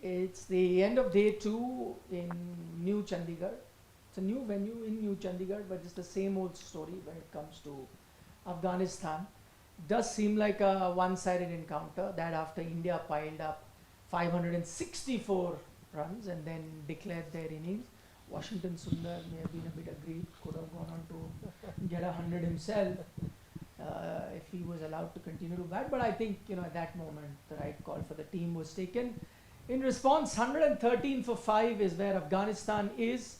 It's the end of day 2 in New Chandigarh. It's a new venue in New Chandigarh, but it's the same old story when it comes to Afghanistan. Does seem like a one-sided encounter, that after India piled up 564 runs and then declared their innings. Washington Sundar may have been a bit aggrieved, could have gone on to get 100 himself if he was allowed to continue to bat. But I think, at that moment, the right call for the team was taken. In response, 113 for 5 is where Afghanistan is.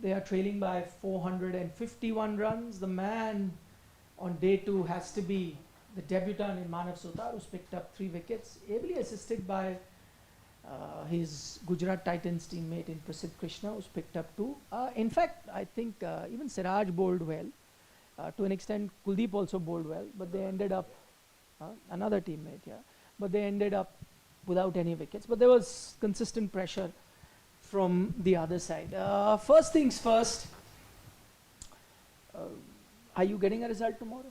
They are trailing by 451 runs. The man on day 2 has to be the debutant in Suthar, who's picked up 3 wickets, ably assisted by his Gujarat Titans teammate in Prasidh Krishna, who's picked up 2. In fact, I think even SIRAJ bowled well. To an extent, Kuldeep also bowled well, but they ended up, another teammate, but they ended up without any wickets. But there was consistent pressure from the other side. First things first, are you getting a result tomorrow?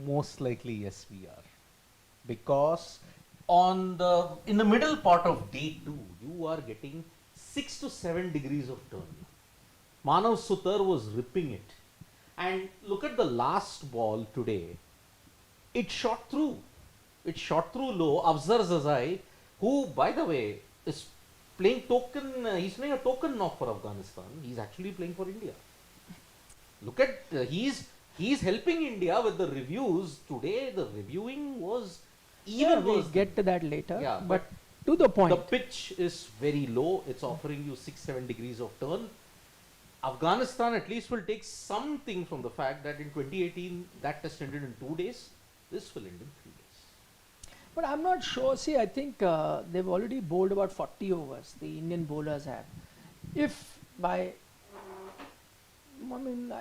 Most likely, yes, we are. Because in the middle part of day 2, you are getting 6 to 7 degrees of turn. Suthar was ripping it. And look at the last ball today. It shot through. It shot through low. Afzal Zazai, who, by the way, is playing token, he's playing a token knock for Afghanistan. He's actually playing for India. Look at, he's helping India with the reviews. Today, the reviewing was even we'll worse. Get to that later. Yeah, but to the point. The pitch is very low. It's offering you 6-7 degrees of turn. Afghanistan at least will take something from the fact that in 2018 that test ended in 2 days. This will end in 3 days. But I'm not sure. See, I think they've already bowled about 40 overs. The Indian bowlers have. I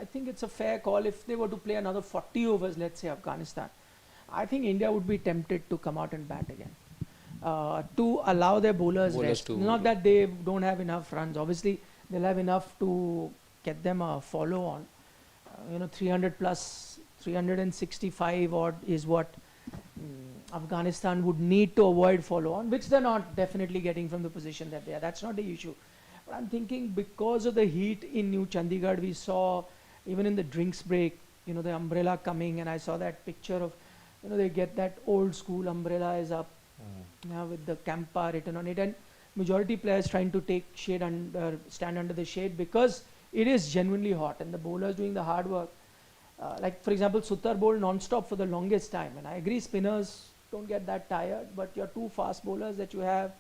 think it's a fair call. If they were to play another 40 overs, let's say Afghanistan, I think India would be tempted to come out and bat again. To allow their bowlers rest. Not that they don't have enough runs. Obviously, they'll have enough to get them a follow on. 300 plus 365 odd is what Afghanistan would need to avoid follow on, which they're not definitely getting from the position that they are. That's not the issue. But I'm thinking because of the heat in New Chandigarh, we saw even in the drinks break, the umbrella coming, and I saw that picture of, they get that old school umbrella is up with the Campa written on it, and majority players trying to take shade stand under the shade because it is genuinely hot and the bowlers doing the hard work. Like for example, Suthar bowled non-stop for the longest time, and I agree spinners don't get that tired, but your 2 fast bowlers that you have,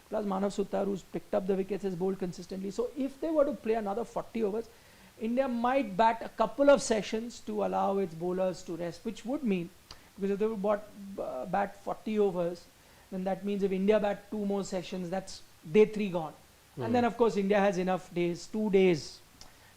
plus Suthar, who's picked up the wickets, has bowled consistently. So if they were to play another 40 overs, India might bat a couple of sessions to allow its bowlers to rest, which would mean, because if they would bat 40 overs, then that means if India bat 2 more sessions, that's day 3 gone. And then of course India has enough days, 2 days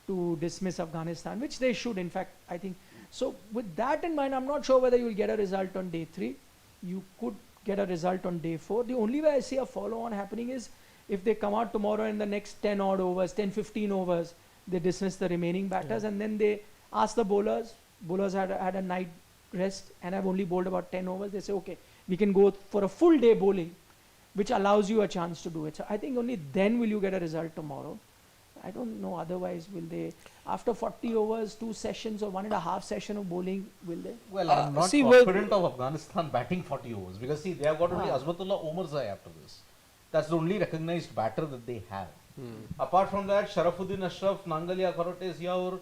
to dismiss Afghanistan, which they should in fact, I think. So with that in mind, I'm not sure whether you will get a result on day 3. You could get a result on day 4. The only way I see a follow on happening is if they come out tomorrow in the next 10 odd overs, 10-15 overs, they dismiss the remaining batters and then they ask the bowlers had a night rest and have only bowled about 10 overs. They say, okay, we can go for a full day bowling, which allows you a chance to do it. So I think only then will you get a result tomorrow. I don't know otherwise will they, after 40 overs, 2 sessions or 1.5 session of bowling, will they? Well, I'm not confident of Afghanistan batting 40 overs because see, they have got only Azmatullah Omarzai after this. That's the only recognized batter that they have. Apart from that, Sharafuddin Ashraf, Nangalia Korotes, Yaur,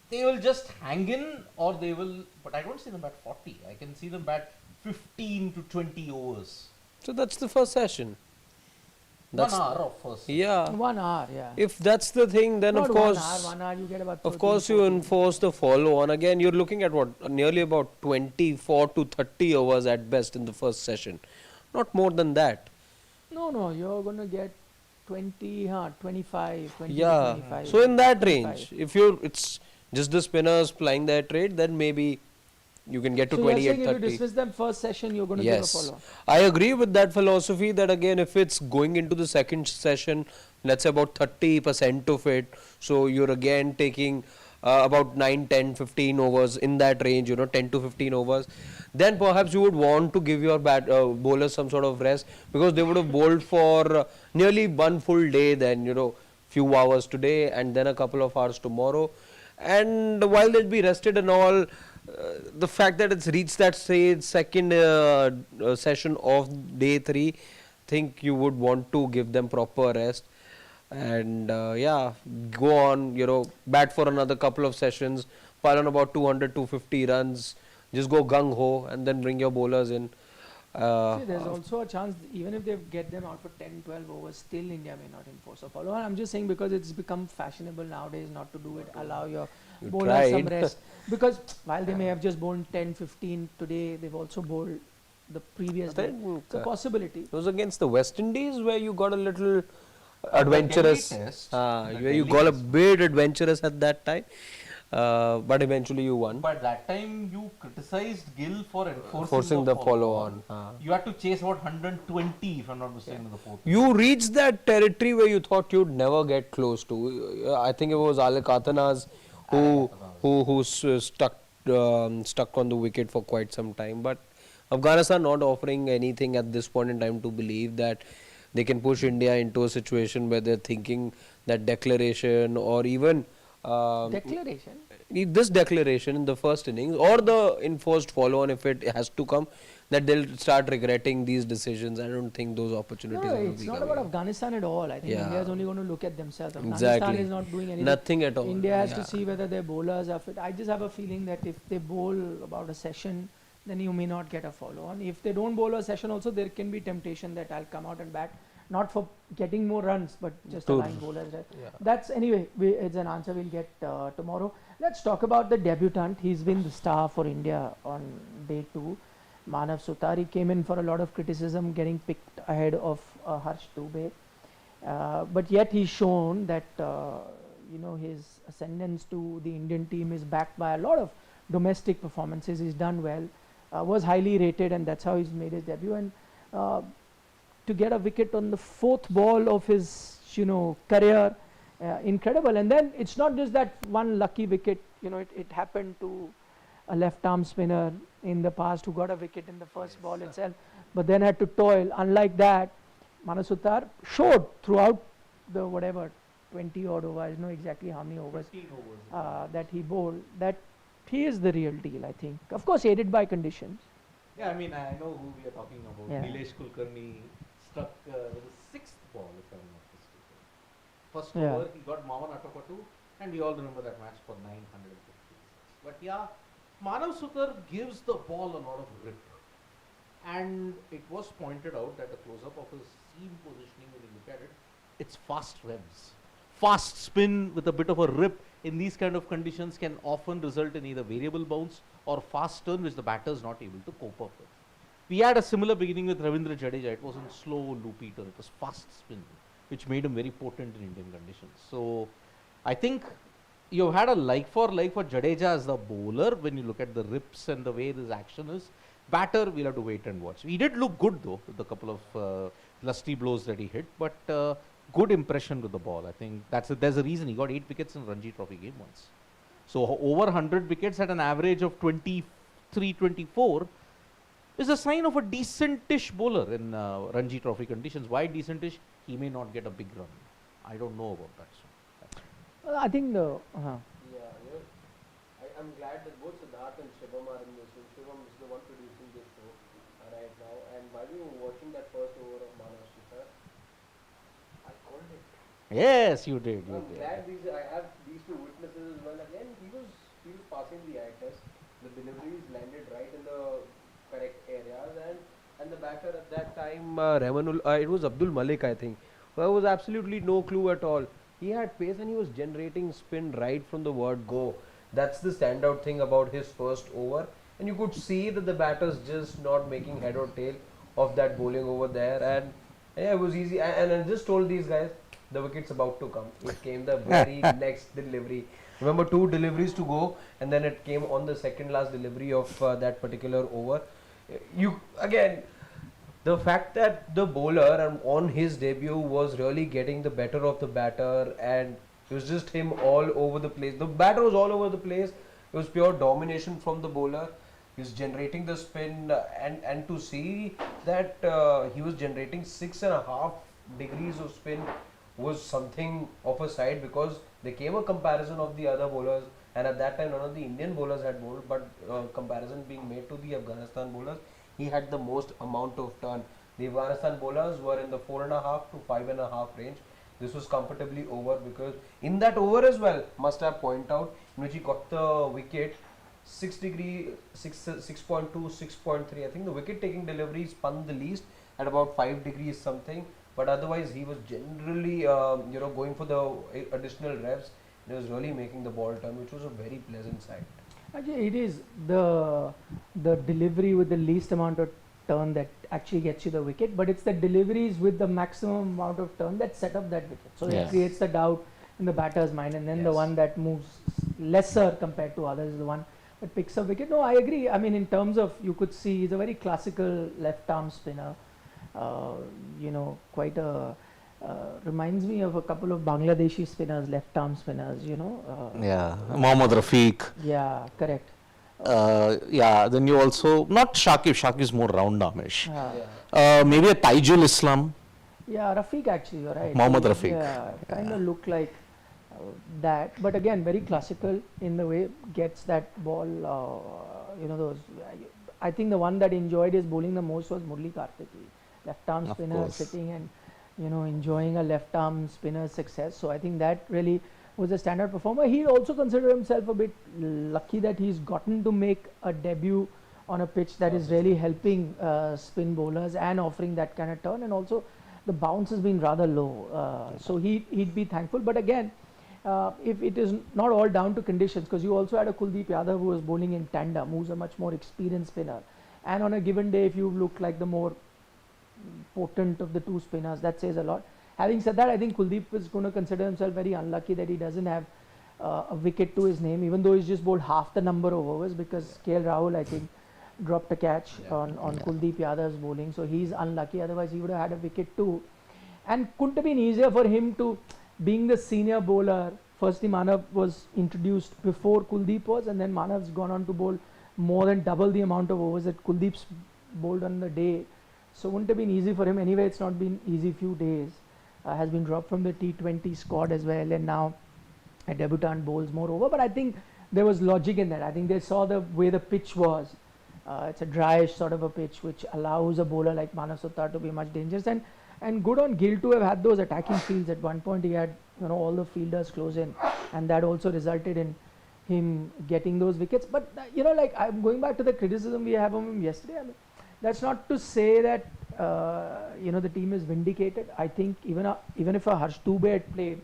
they will just hang in or they will, but I don't see them bat 40. I can see them bat 15 to 20 overs. So that's the first session. That's 1 hour of first. Yeah. 1 hour, yeah. If that's the thing, then not of course, 1 hour, you get about of course you enforce the follow on. Again, you're looking at what, nearly about 24 to 30 overs at best in the first session. Not more than that. No, you're going to get 20, 25, 20 yeah. 25. So in that 25. range, if it's just the spinners plying their trade, then maybe you can get to so 28, you're saying 30. If you dismiss them first session, you're going to give a follow. I agree with that philosophy that again, if it's going into the second session, let's say about 30% of it, so you're again taking about 9, 10, 15 overs in that range, 10 to 15 overs, then perhaps you would want to give your bowlers some sort of rest, because they would have bowled for nearly one full day, then, few hours today and then a couple of hours tomorrow. And while they'd be rested and all, the fact that it's reached that stage, second session of day 3, think you would want to give them proper rest. And yeah, go on, bat for another couple of sessions, pile on about 200, 250 runs, just go gung ho and then bring your bowlers in. See, there's also a chance, even if they get them out for 10, 12 overs, still India may not enforce a follow. And I'm just saying, because it's become fashionable nowadays not to do it, allow your You bowlers some tried. rest. Because while they may have just bowled 10, 15 today, they've also bowled the previous day. It's a possibility. It was against the West Indies where you got a little The adventurous, Delhi test, where the you Delhi got a test. bit adventurous at that time, but eventually you won. But that time you criticized Gill for Forcing the follow on. You had to chase about 120, if I'm not mistaken, in the fourth. You reached that territory where you thought you'd never get close to. I think it was Alec Athanas who stuck on the wicket for quite some time. But Afghanistan not offering anything at this point in time to believe that they can push India into a situation where they're thinking that declaration or even Declaration? this declaration in the first innings or the enforced follow on, if it has to come, that they'll start regretting these decisions. I don't think those opportunities No, will it's be not coming about up. Afghanistan at all. I think Yeah. India is only going to look at themselves. Afghanistan Exactly. is not doing anything. Nothing at all. India has Yeah. to see whether their bowlers are fit. I just have a feeling that if they bowl about a session, then you may not get a follow on. If they don't bowl a session also, there can be temptation that I'll come out and bat, not for getting more runs, but just To- allowing bowlers. Yeah. That's anyway, it's an answer we'll get tomorrow. Let's talk about the debutant. He's been the star for India on day 2. Manav Suthar, he came in for a lot of criticism, getting picked ahead of Harsh Dubey. But yet he's shown that his ascendance to the Indian team is backed by a lot of domestic performances. He's done well, was highly rated, and that's how he's made his debut. And to get a wicket on the 4th ball of his career, incredible. And then it's not just that one lucky wicket. It happened to a left arm spinner in the past who got a wicket in the first ball itself, but then had to toil. Unlike that, Manav Suthar showed throughout the 20 odd overs, I don't know exactly how many overs that he bowled, that he is the real deal, I think. Of course, aided by conditions. Yeah, I mean, I know who we are talking about. Yeah. Nilesh Kulkarni struck with the 6th ball, if I'm not mistaken. First Yeah. over, he got Maman Atapatu, and we all remember that match for 950. But yeah, Manav Suthar gives the ball a lot of rip. And it was pointed out that the close-up of his seam positioning, when you look at it, it's fast revs. Fast spin with a bit of a rip in these kind of conditions can often result in either variable bounce or fast turn, which the batter is not able to cope up with. We had a similar beginning with Ravindra Jadeja. It wasn't slow, loopy turn. It was fast spin, which made him very potent in Indian conditions. So I think you had a like for Jadeja as the bowler when you look at the rips and the way this action is. Batter, we'll have to wait and watch. He did look good though with a couple of lusty blows that he hit, but good impression with the ball. I think there's a reason he got 8 wickets in Ranji Trophy game once. So over 100 wickets at an average of 23, 24 is a sign of a decentish bowler in Ranji Trophy conditions. Why decentish? He may not get a big run. I don't know about that. Well, I think the I'm glad that both Siddharth and Shivam are in this show. Shivam is the one producing this show right now. And while we were watching that first over of Manav Suthar, I called it. Yes, you did. You I'm did. glad I have these two witnesses as well. Again, he was passing the eye test. The deliveries landed right in the correct areas, and the batter at that time, it was Abdul Malik, I think. There was absolutely no clue at all. He had pace and he was generating spin right from the word go. That's the standout thing about his first over, and you could see that the batter's just not making head or tail of that bowling over there, and yeah, it was easy. And I just told these guys, the wicket's about to come. It came the very next delivery. Remember, 2 deliveries to go, and then it came on the second last delivery of that particular over. The fact that the bowler on his debut was really getting the better of the batter and It was just him all over the place. The batter was all over the place. It was pure domination from the bowler. He was generating the spin, and to see that he was generating 6.5 degrees of spin was something of a sight, because there came a comparison of the other bowlers, and at that time none of the Indian bowlers had bowled, but comparison being made to the Afghanistan bowlers, he had the most amount of turn. The Afghanistan bowlers were in the 4.5 to 5.5 range. This was comfortably over, because in that over as well, must have point out, in which he got the wicket, 6 degree, 6.2, 6.3. I think the wicket taking delivery spun the least at about 5 degrees something, but otherwise he was generally going for the additional revs. He was really making the ball turn, which was a very pleasant sight. Actually, it is the delivery with the least amount of turn that actually gets you the wicket, but it's the deliveries with the maximum amount of turn that set up that wicket. So it creates the doubt in the batter's mind, and then the one that moves lesser compared to others is the one that picks up wicket. No, I agree. I mean, in terms of, you could see he's a very classical left arm spinner. Quite a reminds me of a couple of Bangladeshi spinners, left arm spinners. Mohammad Rafiq. Yeah, correct. Then you also, not Shakib. Shakib is more round armish. Maybe a Taijul Islam. Yeah, Rafiq, actually, you're right. Mohammad Rafiq. Yeah, kind of look like that, but again, very classical in the way gets that ball. Those. I think the one that enjoyed his bowling the most was Murli Kartiki, left arm spinner, sitting and enjoying a left arm spinner's success. So I think that really was a standout performer. He also considered himself a bit lucky that he's gotten to make a debut on a pitch that is really helping spin bowlers and offering that kind of turn, and also the bounce has been rather low. So he'd be thankful. But again, if it is not all down to conditions, because you also had a Kuldeep Yadav who was bowling in tandem, who's a much more experienced spinner, and on a given day, if you look like the more potent of the two spinners, that says a lot. Having said that, I think Kuldeep is going to consider himself very unlucky that he doesn't have a wicket to his name, even though he's just bowled half the number of overs, because KL Rahul, I think, dropped a catch on Kuldeep Yadav's bowling, so he's unlucky. Otherwise, he would have had a wicket too. And couldn't have been easier for him to, being the senior bowler. Firstly, Manav was introduced before Kuldeep was, and then Manav's gone on to bowl more than double the amount of overs that Kuldeep's bowled on the day. So wouldn't have been easy for him. Anyway, it's not been easy few days. Has been dropped from the T20 squad as well, and now a debutant bowls more over. But I think there was logic in that. I think they saw the way the pitch was. It's a dryish sort of a pitch, which allows a bowler like Manav Suthar to be much dangerous. And good on Gill to have had those attacking fields. At one point, he had all the fielders close in, and that also resulted in him getting those wickets. But I'm going back to the criticism we have of him yesterday. I mean, that's not to say that the team is vindicated. I think even if a Harsh Dubey had played,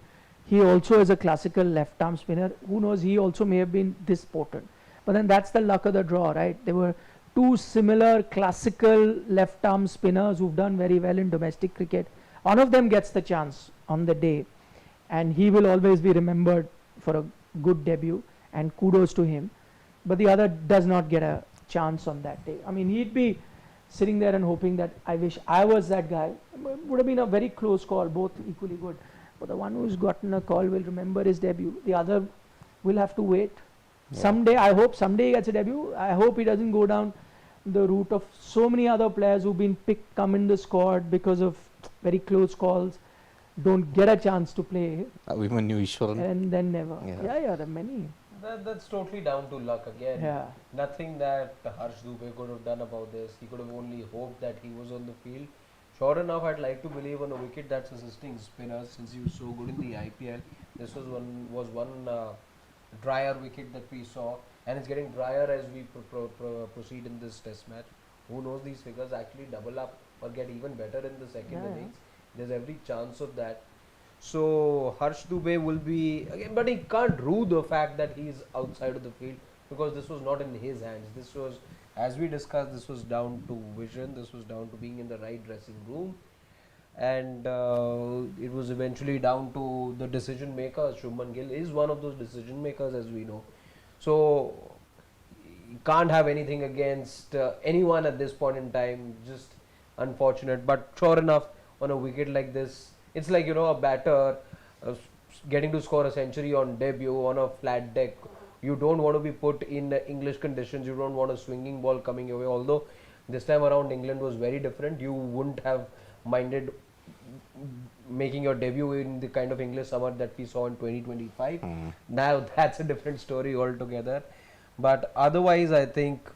he also is a classical left arm spinner. Who knows? He also may have been this potent. But then that's the luck of the draw, right? There were two similar classical left arm spinners who've done very well in domestic cricket. One of them gets the chance on the day, and he will always be remembered for a good debut, and kudos to him. But the other does not get a chance on that day. I mean, he'd be sitting there and hoping that I wish I was that guy. It would have been a very close call, both equally good. But the one who's gotten a call will remember his debut. The other will have to wait. Someday, I hope someday he gets a debut. I hope he doesn't go down the route of so many other players who've been picked, come in the squad because of very close calls, don't get a chance to play. Abhimanyu Ishwaran. And then never. Yeah, there are many. That's totally down to luck again. Yeah. Nothing that Harsh Dubey could have done about this. He could have only hoped that he was on the field. Sure enough, I'd like to believe on a wicket that's assisting spinners, since he was so good in the IPL. This was one drier wicket that we saw, and it's getting drier as we proceed in this test match. Who knows, these figures actually double up or get even better in the second innings. There's every chance of that. So Harsh Dubey will be again, but he can't rue the fact that he's outside of the field, because this was not in his hands. This was, as we discussed, this was down to vision. This was down to being in the right dressing room, and it was eventually down to the decision maker. Shubman Gill is one of those decision makers, as we know. So you can't have anything against anyone at this point in time. Just unfortunate, but sure enough, on a wicket like this, it's like a batter getting to score a century on debut on a flat deck. You don't want to be put in English conditions. You don't want a swinging ball coming your way. Although this time around England was very different. You wouldn't have minded making your debut in the kind of English summer that we saw in 2025. Now that's a different story altogether. But otherwise, I think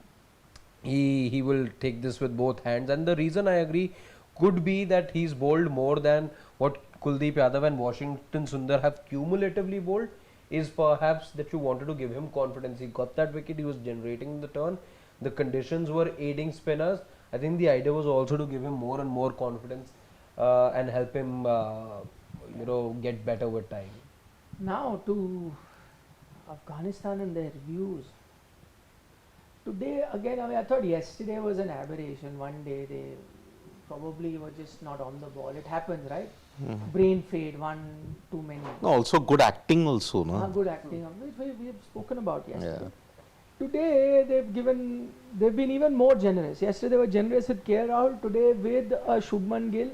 he will take this with both hands. And the reason I agree could be that he's bowled more than what Kuldeep Yadav and Washington Sundar have cumulatively bowled, is perhaps that you wanted to give him confidence. He got that wicket, he was generating the turn, the conditions were aiding spinners. I think the idea was also to give him more and more confidence and help him get better with time. Now to Afghanistan and their reviews. Today again, I thought yesterday was an aberration. One day they probably were just not on the ball. It happens, right? Brain fade, one too many. No, also good acting also, no? Good acting, which we have spoken about yesterday. Today they've been even more generous. Yesterday they were generous with KL Rahul. Today with Shubman Gill,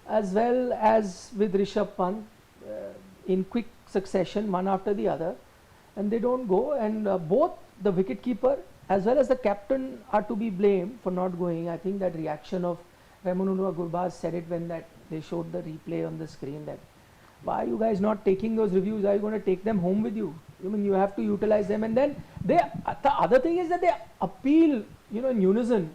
as well as with Rishabh Pant, in quick succession, one after the other, and they don't go. And both the wicketkeeper as well as the captain are to be blamed for not going. I think that reaction of Rahmanullah Gurbaz said it when they showed the replay on the screen, that why are you guys not taking those reviews? Are you going to take them home with you? I mean, you have to utilize them. And then the other thing is that they appeal, in unison.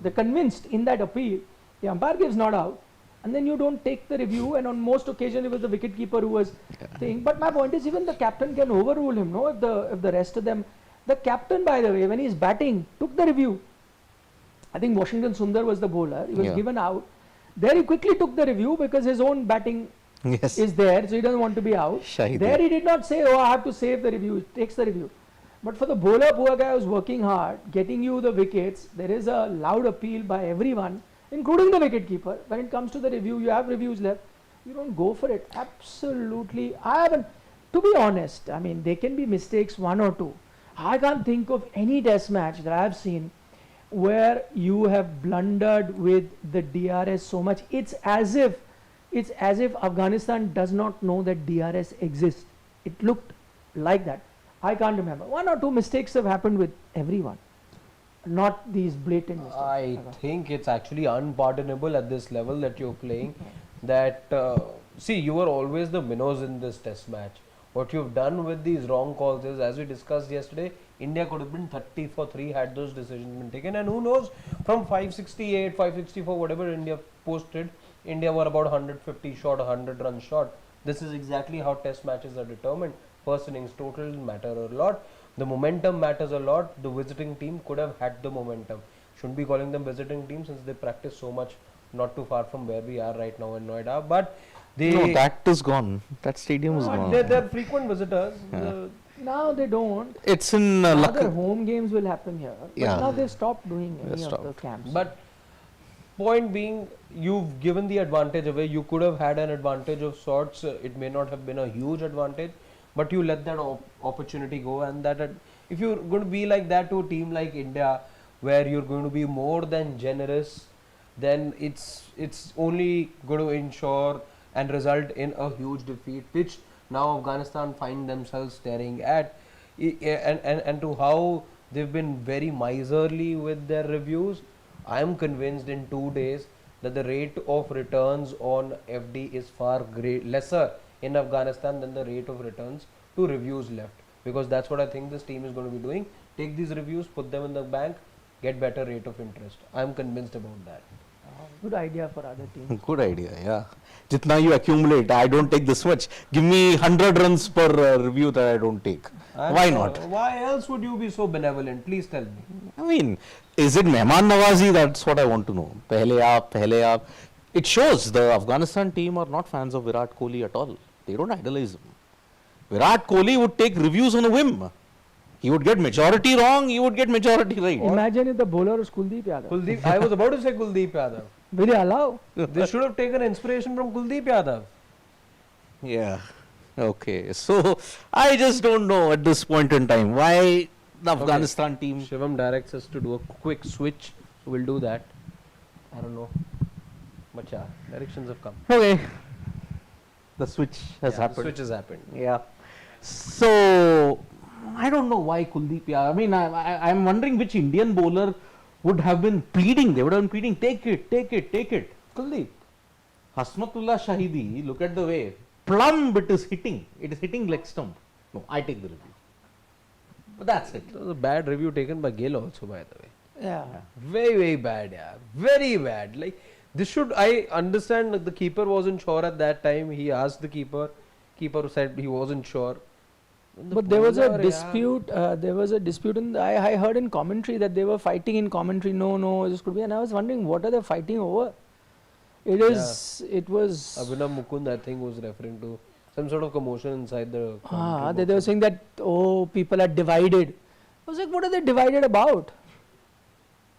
They're convinced in that appeal. The umpire gives not out, and then you don't take the review. And on most occasions, it was the wicketkeeper who was saying. But my point is, even the captain can overrule him. No, if the rest of them, the captain, by the way, when he's batting, took the review. I think Washington Sundar was the bowler. He was given out. There he quickly took the review because his own batting is there, so he doesn't want to be out. There he did not say, oh, I have to save the review. He takes the review. But for the bowler, poor guy who's working hard, getting you the wickets, there is a loud appeal by everyone, including the wicketkeeper. When it comes to the review, you have reviews left. You don't go for it. Absolutely. To be honest, I mean, there can be mistakes, one or two. I can't think of any test match that I have seen where you have blundered with the DRS so much. It's as if Afghanistan does not know that DRS exists. It looked like that. I can't remember. One or two mistakes have happened with everyone, not these blatant mistakes. I think it's actually unpardonable at this level that you're playing. That see, you were always the minnows in this test match. What you've done with these wrong calls is, as we discussed yesterday, India could have been 30 for 3 had those decisions been taken. And who knows, from 568, 564, whatever India posted, India were about 150 short, 100 runs short. This is exactly how test matches are determined. First innings total matter a lot. The momentum matters a lot. The visiting team could have had the momentum. Shouldn't be calling them visiting team since they practice so much not too far from where we are right now in Noida. But no, that is gone. That stadium is gone. They're frequent visitors. Now they don't. It's in other home games will happen here. But now they've stopped doing any of the camps. But point being, you've given the advantage away. You could have had an advantage of sorts. It may not have been a huge advantage, but you let that opportunity go. And that if you're going to be like that to a team like India, where you're going to be more than generous, then it's only going to ensure and result in a huge defeat, which now Afghanistan find themselves staring at, and to how they've been very miserly with their reviews. I am convinced in 2 days that the rate of returns on FD is far lesser in Afghanistan than the rate of returns to reviews left, because that's what I think this team is going to be doing. Take these reviews, put them in the bank, get better rate of interest. I am convinced about that. Good idea for other teams. Good idea, yeah. Jitna you accumulate, I don't take this much. Give me 100 runs per review that I don't take. Why not? Why else would you be so benevolent? Please tell me. I mean, is it Mehman Nawazi? That's what I want to know. Pehle aap. It shows the Afghanistan team are not fans of Virat Kohli at all. They don't idolize him. Virat Kohli would take reviews on a whim. He would get majority wrong, he would get majority right. Imagine if the bowler was Kuldeep Yadav. I was about to say Kuldeep Yadav. Will they allow? They should have taken inspiration from Kuldeep Yadav. Yeah. Okay. So, I just don't know at this point in time why the Afghanistan team... Shivam directs us to do a quick switch. We'll do that. I don't know. But yeah, directions have come. Okay. The switch has The happened. switch has happened. Yeah. So I don't know why Kuldeep. Yeah, I mean, I'm wondering which Indian bowler would have been pleading. They would have been pleading, take it, take it, take it. Kuldeep. Hasmatullah Shahidi, look at the way. Plumb it is hitting. It is hitting leg stump. No, I take the review. But that's it. It was a bad review taken by Gill also, by the way. Yeah. Very, very bad, yeah. Very bad. Like, this should, I understand that the keeper wasn't sure at that time. He asked the keeper. Keeper said he wasn't sure. But there was a dispute. There was a dispute, and I heard in commentary that they were fighting in commentary. No, this could be. And I was wondering, what are they fighting over? It is. It was. Abhinav Mukund, I think, was referring to some sort of commotion inside the. They were saying that people are divided. I was like, what are they divided about?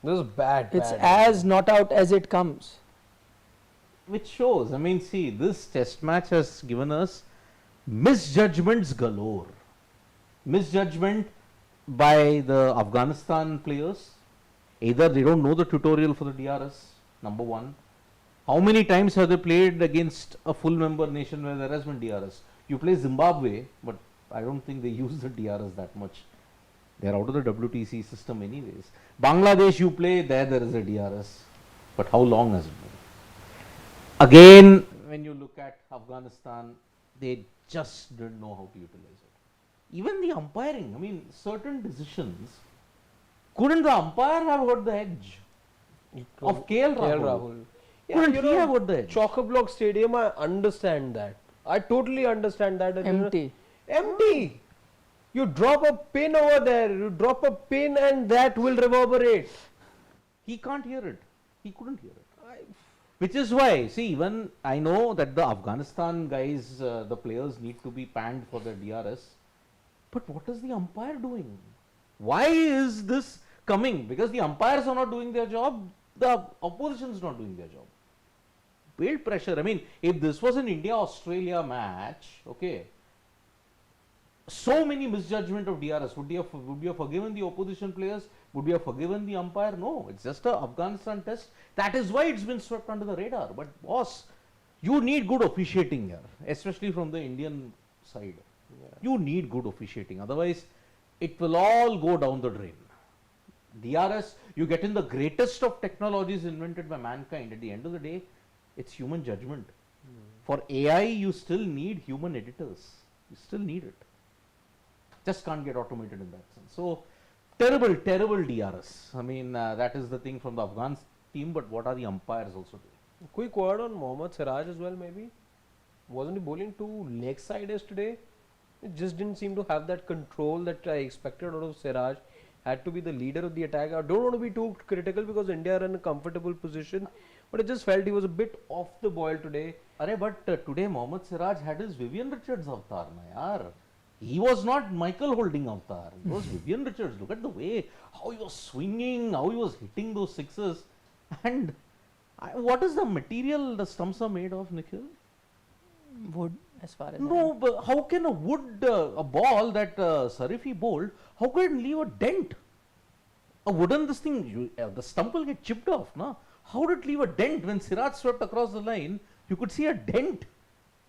This was bad. It's bad. as not out as it comes. Which shows, I mean, see, this test match has given us misjudgments galore. Misjudgment by the Afghanistan players. Either they don't know the tutorial for the DRS, number one. How many times have they played against a full member nation where there has been DRS? You play Zimbabwe, but I don't think they use the DRS that much. They are out of the WTC system anyways. Bangladesh you play, there is a DRS. But how long has it been? Again, when you look at Afghanistan, they just didn't know how to utilize it. Even the umpiring, I mean, certain decisions, couldn't the umpire have got the edge of KL Rahul? Couldn't he have got the edge? Chock-a-block stadium, I understand that. I totally understand that. Empty. Empty. You drop a pin over there, you drop a pin and that will reverberate. He can't hear it. He couldn't hear it. Which is why, see, even I know that the Afghanistan guys, the players need to be panned for their DRS. But what is the umpire doing? Why is this coming? Because the umpires are not doing their job, the opposition is not doing their job. Build pressure. I mean, if this was an India-Australia match, okay, so many misjudgment of DRS, would you have forgiven the opposition players? Would you have forgiven the umpire? No, it's just a Afghanistan test. That is why it's been swept under the radar. But boss, you need good officiating here, especially from the Indian side. Yeah. You need good officiating, otherwise it will all go down the drain. DRS, you get in the greatest of technologies invented by mankind. At the end of the day, it's human judgment. For AI, you still need human editors. You still need it. Just can't get automated in that sense. So, terrible DRS. I mean, that is the thing from the Afghan team, but what are the umpires also doing? Quick word on Mohammad Siraj as well, maybe. Wasn't he bowling too leg siders today? It just didn't seem to have that control that I expected out of Siraj. Had to be the leader of the attack. I don't want to be too critical because India are in a comfortable position, but it just felt he was a bit off the boil today. But today Mohammad Siraj had his Vivian Richards avatar, na yaar. He was not Michael Holding avatar. It was Vivian Richards. Look at the way, how he was swinging, how he was hitting those sixes. And what is the material the stumps are made of, Nikhil? Wood, as far as No, but how can a wood, a ball that Sarifi bowled, how can it leave a dent? A wooden this thing, the stump will get chipped off, na? How did it leave a dent when Siraj swept across the line? You could see a dent.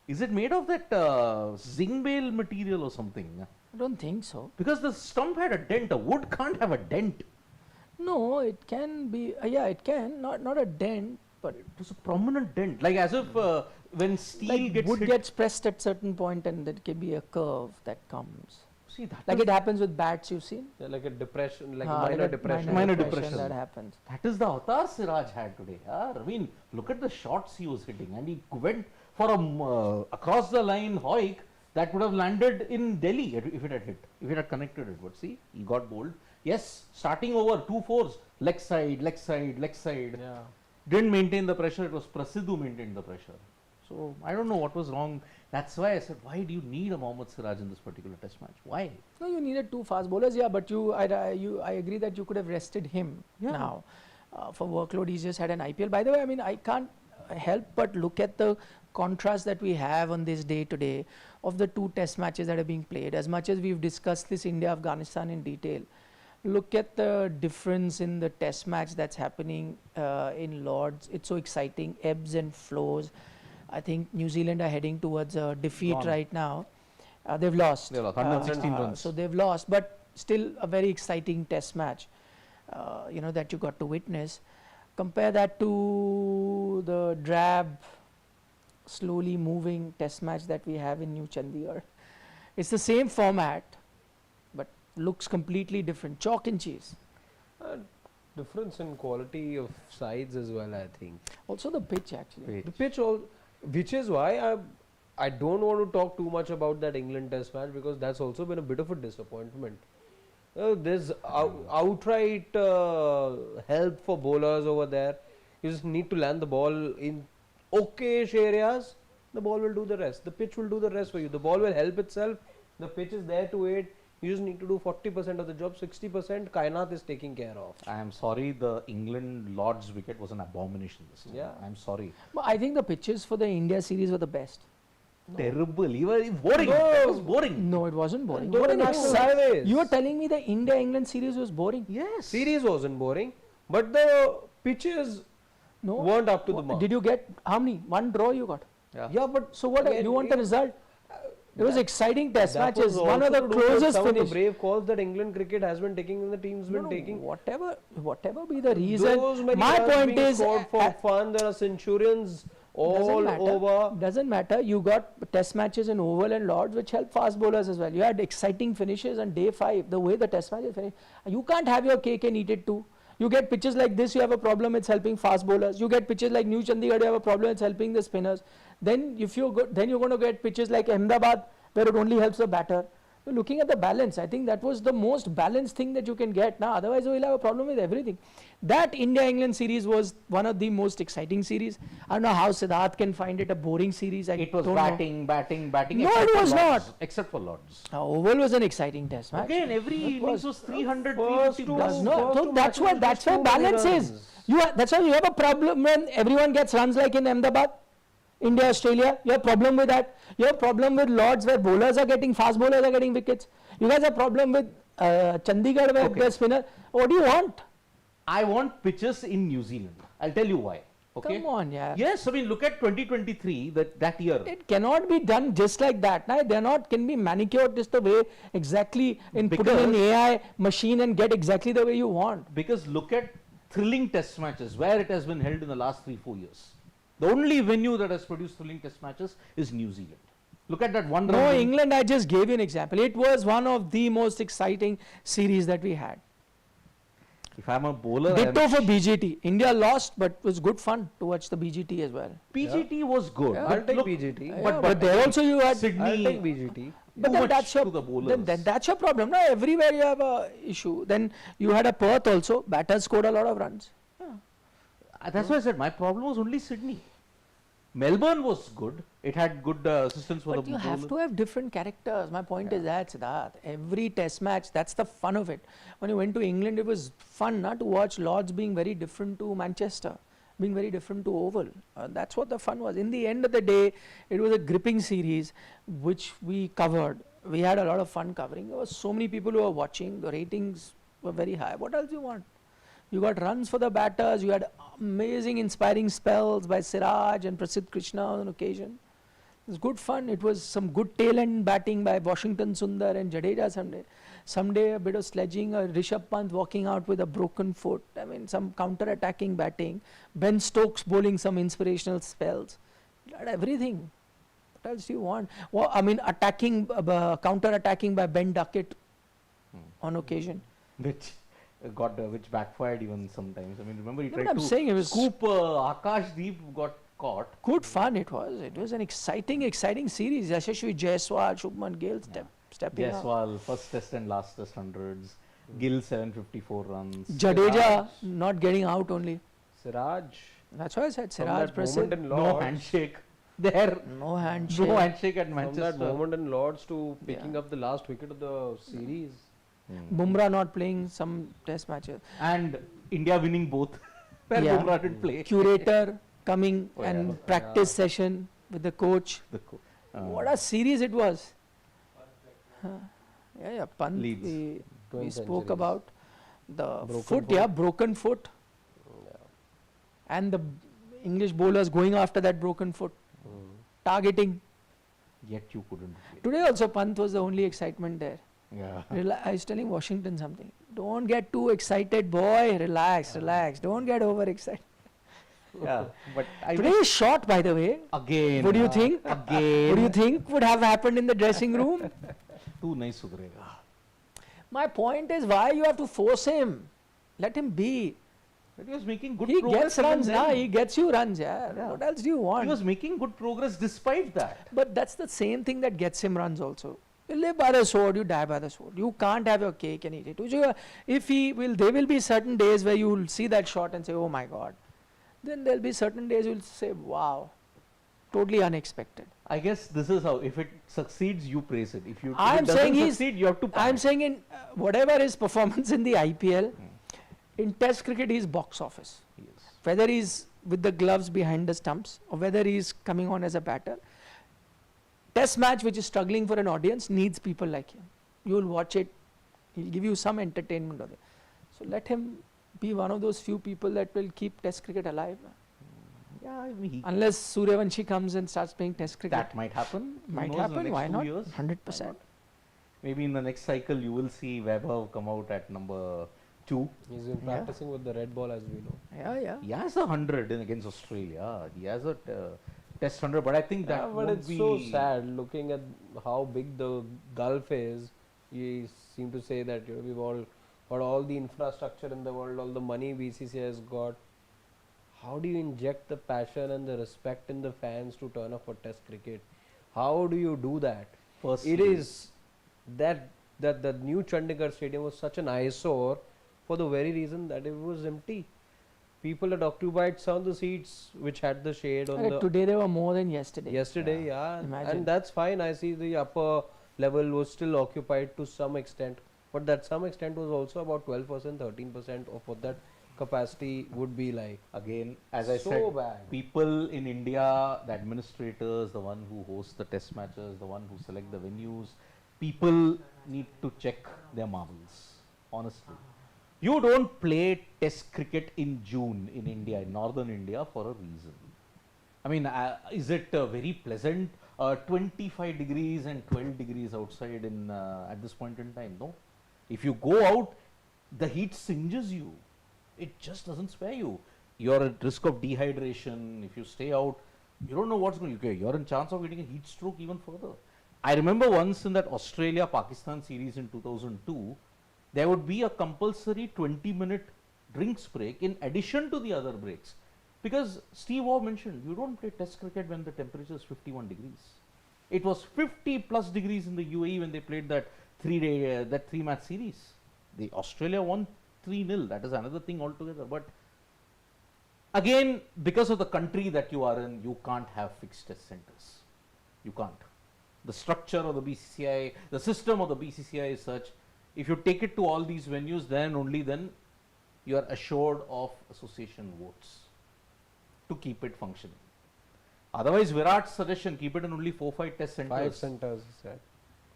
Is it made of that zinc bale material or something? I don't think so. Because the stump had a dent. A wood can't have a dent. No, it can be. Yeah, it can. Not a dent, but it was a prominent dent, like as if when steel like gets wood hit. gets pressed at certain point, and there can be a curve that comes. See that Like it happens with bats, you've seen. Yeah, like a depression, like a Like minor a depression. Minor depression. that happens. That is the avatar Siraj had today. I mean, look at the shots he was hitting, and he went for a across the line hoik that would have landed in Delhi if it had hit, if it had connected it. But see, he got bowled. Yes, starting over 2-4s, leg side, leg side, leg side. Yeah. Didn't maintain the pressure. It was Prasidh who maintained the pressure. So I don't know what was wrong. That's why I said, why do you need a Mohammad Siraj in this particular test match? Why? No, you needed two fast bowlers, yeah, but I agree that you could have rested him now. For workload, he just had an IPL. By the way, I mean, I can't help but look at the contrast that we have on this day today of the two test matches that are being played. As much as we've discussed this India-Afghanistan in detail, look at the difference in the test match that's happening in Lords. It's so exciting, ebbs and flows. I think New Zealand are heading towards a defeat Gone. right now. They've lost. They lost 116 runs. So they've lost, but still a very exciting test match, that you got to witness. Compare that to the drab, slowly moving test match that we have in New Chandigarh. It's the same format, but looks completely different. Chalk and cheese. Difference in quality of sides as well, I think. Also the pitch actually. The pitch, which is why I don't want to talk too much about that England Test match, because that's also been a bit of a disappointment. There's outright help for bowlers over there. You just need to land the ball in okayish areas. The ball will do the rest. The pitch will do the rest for you. The ball will help itself. The pitch is there to aid. You just need to do 40% of the job. 60% Kainat is taking care of. I am sorry, the England Lord's wicket was an abomination this time. Yeah. I'm sorry. But I think the pitches for the India series were the best. Terrible. Even boring. No. That was boring. No, it wasn't boring. No, What an no, exciting- no. You are telling me the India-England series was boring? Yes. Series wasn't boring, but the pitches No. weren't up to the mark. Did you get how many? One draw you got. Yeah, but So what? again, You want the result? It was exciting test that matches. was One of also the to do with closest some of finish. the brave calls that England cricket has been taking and the team's been taking. Whatever be the reason. Those many My runs point being is, scored for fun. There are centurions all over. Doesn't matter. You got test matches in Oval and Lords, which help fast bowlers as well. You had exciting finishes on day 5. The way the test matches finished, you can't have your cake and eat it too. You get pitches like this, you have a problem. It's helping fast bowlers. You get pitches like New Chandigarh, you have a problem. It's helping the spinners. Then if you go, then you're going to get pitches like Ahmedabad, where it only helps the batter. You're looking at the balance. I think that was the most balanced thing that you can get. Now, otherwise, we'll have a problem with everything. That India-England series was one of the most exciting series. I don't know how Siddharth can find it a boring series. It was don't know. batting. No, except it for was Lords. not. Except for Lords. Oval was an exciting test match. Again, every It innings was 300, first 350 two- plus. No, First so two that's matches what was that's just where too many balance is. runs. That's why you have a problem when everyone gets runs like in Ahmedabad, India, Australia. You have problem with that. You have problem with Lords where bowlers are getting fast bowlers are getting wickets. You guys have problem with Chandigarh where Okay. the spinner. What do you want? I want pitches in New Zealand. I'll tell you why. Okay. Come on, yeah. Yes, I mean, look at 2023, that year. It cannot be done just like that. Now, they're not can be manicured just the way exactly in put in an Because- AI machine and get exactly the way you want. Because look at thrilling test matches, where it has been held in the last 3-4 years. The only venue that has produced thrilling test matches is New Zealand. Look at that one No, run. England, I just gave you an example. It was one of the most exciting series that we had. If I'm a bowler, Ditto for BGT. India lost, but it was good fun to watch the BGT as well. PGT was good. Yeah. I'll But take look, BGT. Yeah, but there also you had. Sydney, I'll take BGT. But too then much that's your to the bowlers. then that's your problem. No, everywhere you have a issue. Then you had a Perth also. Batters scored a lot of runs. That's why I said my problem was only Sydney. Melbourne was good. It had good assistance for But the you have bowlers. to have different characters. My point is that, Siddharth. Every test match, that's the fun of it. When you went to England, it was fun to watch Lords being very different to Manchester, being very different to Oval. That's what the fun was. In the end of the day, it was a gripping series which we covered. We had a lot of fun covering. There were so many people who were watching. The ratings were very high. What else do you want? You got runs for the batters. You had amazing, inspiring spells by Siraj and Prasidh Krishna on occasion. It was good fun. It was some good tail end batting by Washington Sundar and Jadeja someday. Someday a bit of sledging, Rishabh Pant walking out with a broken foot. I mean, some counter-attacking batting. Ben Stokes bowling some inspirational spells. Had everything. What else do you want? Well, I mean, counter-attacking by Ben Duckett on occasion. Which backfired even sometimes. I mean, remember he No, but tried I'm to saying it was scoop Akashdeep, got caught. good fun. It was an exciting series. Yashasvi Jaiswal, Shubman Gill stepping up. Jaiswal, first test and last test hundreds. Gill 754 runs. Jadeja Siraj. not getting out only. Siraj. That's why I said From Siraj that moment Prasidh. in No Lords, handshake there. No handshake. No handshake at from Manchester. that moment in Lords to picking Yeah. up the last wicket of the series. Bumrah not playing some test matches. And India winning both. Where Yeah. Bumrah didn't play. Curator coming Oh, and yeah. practice session with the coach. What a series it was. Yeah, Pant. Leeds. We 12 spoke centuries. about the Broken foot, foot. broken foot. And the English bowlers going after that broken foot. targeting. Yet you couldn't play. Today also Pant was the only excitement there. Yeah. I was telling Washington something. Don't get too excited, boy. Relax, relax. Don't get overexcited. Yeah. But I Today is short, by the way. again. What do you think? Again. What do you think would have happened in the dressing room? Too nice Sudhrega. My point is, why you have to force him? Let him be. But he was making good He progress. gets runs even now. then. He gets you runs, yeah. Yeah. What else do you He want? was making good progress despite that. But that's the same thing that gets him runs also. You live by the sword, you die by the sword. You can't have your cake and eat it. If he will, there will be certain days where you will see that shot and say, oh my God. Then there will be certain days you will say, wow, totally unexpected. I guess this is how, if it succeeds, you praise it. If it I'm doesn't saying succeed, you have to I'm panic. saying in whatever his performance in the IPL, in Test cricket he's box office. Yes. Whether he's with the gloves behind the stumps or whether he's coming on as a batter. Test match which is struggling for an audience needs people like him. You will watch it, he'll give you some entertainment of it. So let him be one of those few people that will keep Test cricket alive. Yeah, I mean, Unless Suryavanshi comes and starts playing Test cricket. that might happen. Who might knows, in the happen, next why 2 not? years? 100%. Maybe in the next cycle, you will see Vaibhav come out at number 2. He's been Yeah. practicing with the red ball, as we know. Yeah, yeah. He has 100 against Australia. He has a test 100, but I think that Yeah, but won't it's be so sad looking at how big the gulf is. You seem to say that we've all got all the infrastructure in the world, all the money BCCI has got. How do you inject the passion and the respect in the fans to turn up for Test cricket? How do you do that? Firstly, It is that the new Chandigarh stadium was such an eyesore for the very reason that it was empty. People had occupied some of the seats which had the shade on the Today there were more than yesterday. yesterday, yeah, Imagine. and that's fine. I see the upper level was still occupied to some extent, but that some extent was also about 12%, 13% of what that capacity would be like. again, as I So said, bad. people in India, the administrators, the one who host the test matches, the one who select the venues, people need to check their marbles, honestly. You don't play test cricket in June in India, in northern India, for a reason. I mean, is it very pleasant? 25 degrees and 12 degrees outside in at this point in time? No. If you go out, the heat singes you. It just doesn't spare you. You're at risk of dehydration. If you stay out, you don't know what's going to. You're in chance of getting a heat stroke even further. I remember once in that Australia-Pakistan series in 2002, there would be a compulsory 20-minute drinks break in addition to the other breaks. Because Steve Waugh mentioned, you don't play test cricket when the temperature is 51 degrees. It was 50 plus degrees in the UAE when they played that three-match series. The Australia won 3-0. That is another thing altogether. But again, because of the country that you are in, you can't have fixed test centers. You can't. The structure of the BCCI, the system of the BCCI is such, if you take it to all these venues, then only then you are assured of association votes to keep it functioning. Otherwise, Virat's suggestion, keep it in only 4-5 test centers. 5 centers, he said.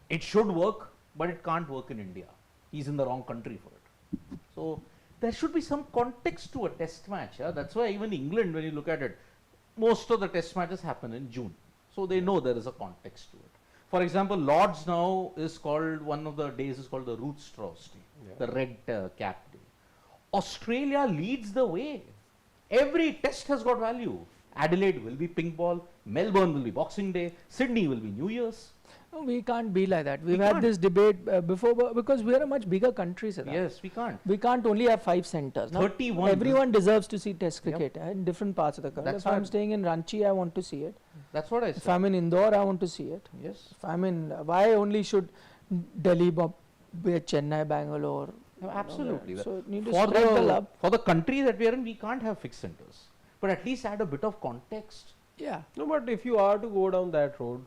It should work, but it can't work in India. He's in the wrong country for it. So there should be some context to a test match. Yeah? That's why even England, when you look at it, most of the test matches happen in June. So they know there is a context to it. For example, Lords now is called, one of the days is called the Ruth Strauss Day, the red cap day. Australia leads the way. Every test has got value. Adelaide will be pink ball, Melbourne will be Boxing Day, Sydney will be New Year's. No, we can't be like that. We've We had can't. this debate before because we are a much bigger country, Siddharth. Yes, we can't. We can't only have 5 centers. Now, 31. everyone deserves to see Test cricket in different parts of the country. That's If I'm what- staying in Ranchi, I want to see it. That's what I If said. I'm in Indore, I want to see it. Yes. If I'm in, why only should Delhi, Bombay, Chennai, Bangalore? No, absolutely. So it need to For spread the the, love. for the country that we are in, we can't have fixed centers. But at least add a bit of context. Yeah. No, but if you are to go down that road